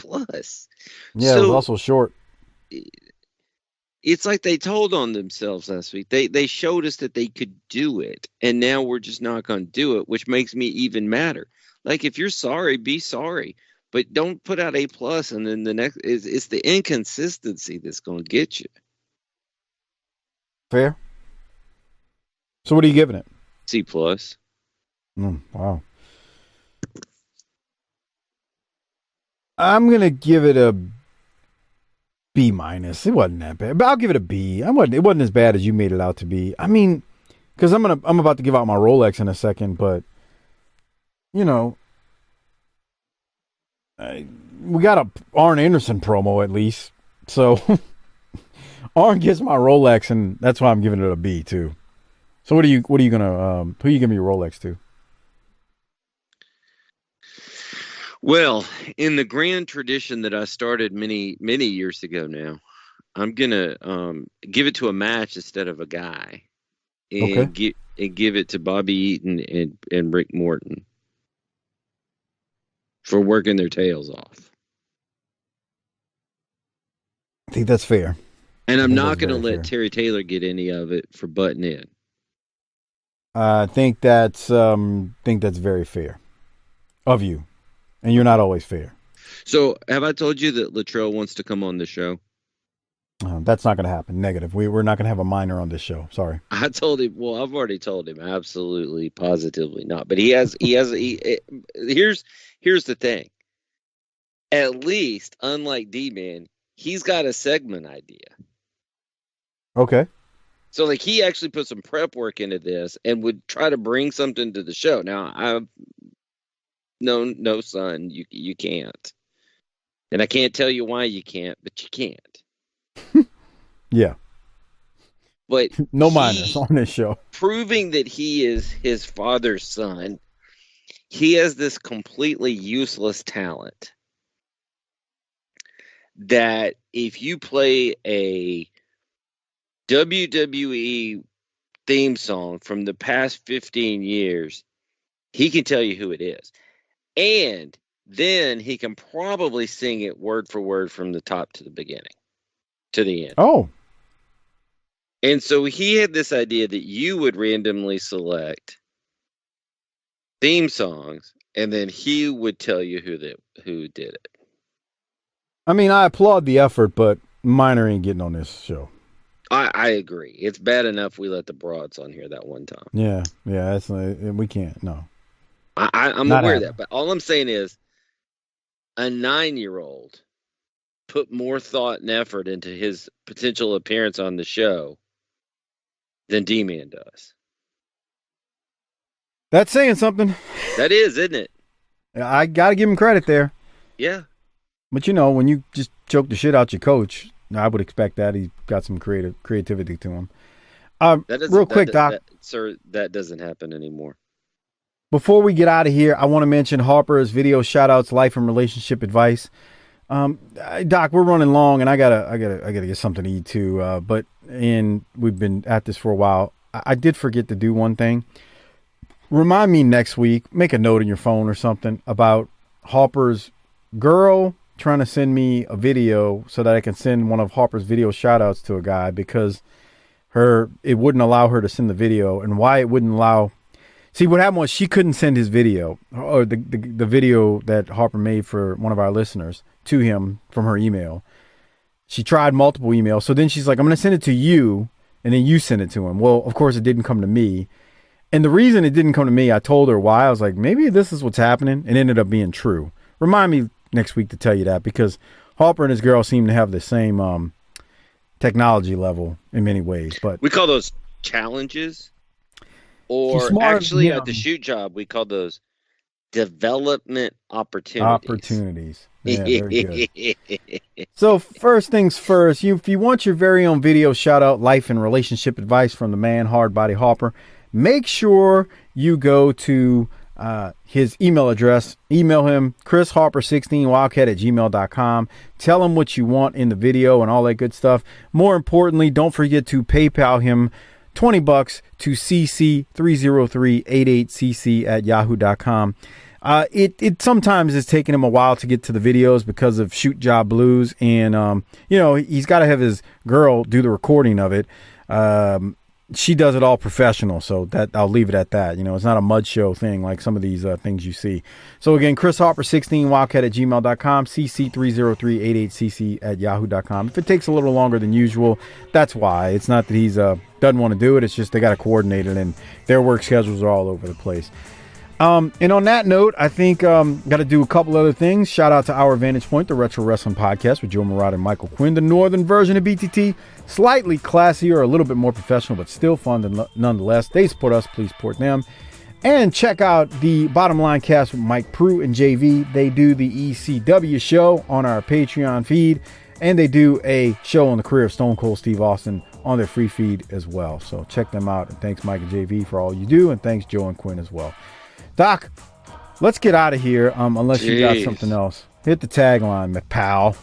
Yeah, so, it was also short. It's like they told on themselves last week. They showed us that they could do it, and now we're just not going to do it, which makes me even madder. Like, if you're sorry, be sorry, but don't put out A+, and then the next it's the inconsistency that's going to get you. Fair. So what are you giving it? C+. Wow. I'm going to give it a B-. It wasn't that bad, but I'll give it a B. It wasn't as bad as you made it out to be. I mean, because I'm about to give out my Rolex in a second, but you know, we got a Arn Anderson promo at least, so Arn gets my Rolex, and that's why I'm giving it a B too. So what are you gonna who are you giving your Rolex to? Well, in the grand tradition that I started many years ago now, I'm gonna give it to a match instead of a guy, and give it to Bobby Eaton and Rick Morton for working their tails off. I think that's fair. And I'm not going to let Terry Taylor get any of it for butting in. I think that's very fair of you. And you're not always fair. So, have I told you that Latrell wants to come on the show? That's not going to happen. Negative. We're not going to have a minor on this show. Sorry. I told him. Well, I've already told him. Absolutely, positively not. But here's the thing. At least, unlike Dman, he's got a segment idea. Okay. So, like, he actually put some prep work into this and would try to bring something to the show. Now, No, son, you can't. And I can't tell you why you can't, but you can't. Yeah. But no minors on this show. Proving that he is his father's son, he has this completely useless talent that if you play a WWE theme song from the past 15 years, he can tell you who it is. And then he can probably sing it word for word from the top to the beginning, to the end. Oh. And so he had this idea that you would randomly select theme songs, and then he would tell you who did it. I mean, I applaud the effort, but minor ain't getting on this show. I agree. It's bad enough we let the broads on here that one time. Yeah, that's we can't. No. I'm not aware of that, but all I'm saying is a 9-year-old put more thought and effort into his potential appearance on the show than D-Man does. That's saying something. That is, isn't it? I got to give him credit there. Yeah. But, you know, when you just choke the shit out your coach, I would expect that he's got some creativity to him. Real quick, Doc. Sir, that doesn't happen anymore. Before we get out of here, I want to mention Harper's video shoutouts, life and relationship advice. Doc, we're running long, and I gotta get something to eat too. And we've been at this for a while. I did forget to do one thing. Remind me next week. Make a note in your phone or something about Harper's girl trying to send me a video so that I can send one of Harper's video shoutouts to a guy because it wouldn't allow her to send the video, and why it wouldn't allow. See, what happened was she couldn't send his video or the video that Harper made for one of our listeners to him from her email. She tried multiple emails. So then she's like, I'm going to send it to you, and then you send it to him. Well, of course, it didn't come to me. And the reason it didn't come to me, I told her why. I was like, maybe this is what's happening. And it ended up being true. Remind me next week to tell you that, because Harper and his girl seem to have the same technology level in many ways. But we call those challenges. Or actually, at the shoot job, we call those development opportunities. Yeah, very good. So first things first, if you want your very own video shout out, life and relationship advice from the man, Hard Body Harper, make sure you go to his email address. Email him, chrisharper16wildcat@gmail.com. Tell him what you want in the video and all that good stuff. More importantly, don't forget to PayPal him $20 to cc30388cc@yahoo.com. It sometimes is taking him a while to get to the videos because of Shoot Job Blues, and he's got to have his girl do the recording of it. She does it all professional, so that I'll leave it at that. It's not a mud show thing like some of these things you see. So again, chrisharper16wildcat@gmail.com, cc30388cc@yahoo.com. If it takes a little longer than usual, that's why. It's not that he's doesn't want to do it. It's just they got to coordinate it, and their work schedules are all over the place. And on that note, I think got to do a couple other things. Shout out to Our Vantage Point, the Retro Wrestling Podcast with Joe Murata and Michael Quinn, the northern version of BTT. Slightly classier, a little bit more professional, but still fun nonetheless. They support us, please support them. And check out the Bottom Line Cast with Mike Prue and JV. They do the ECW show on our Patreon feed, and they do a show on the career of Stone Cold Steve Austin on their free feed as well. So check them out, and thanks Mike and JV for all you do, and thanks Joe and Quinn as well. Doc, let's get out of here, unless you got something else. Hit the tagline, my pal.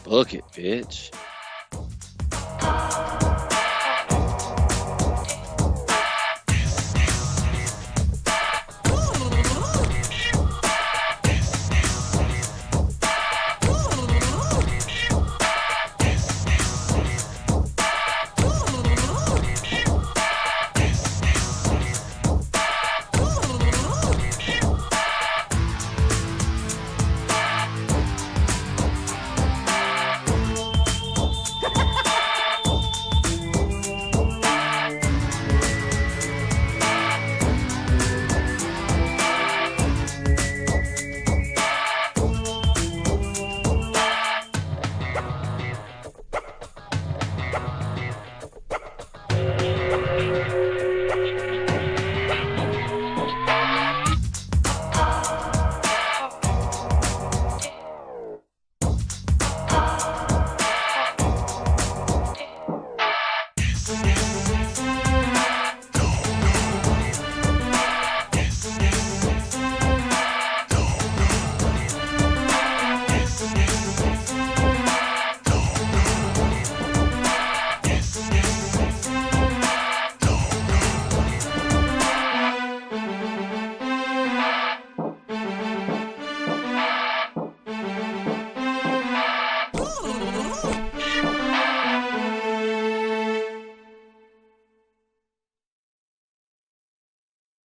Book it, bitch.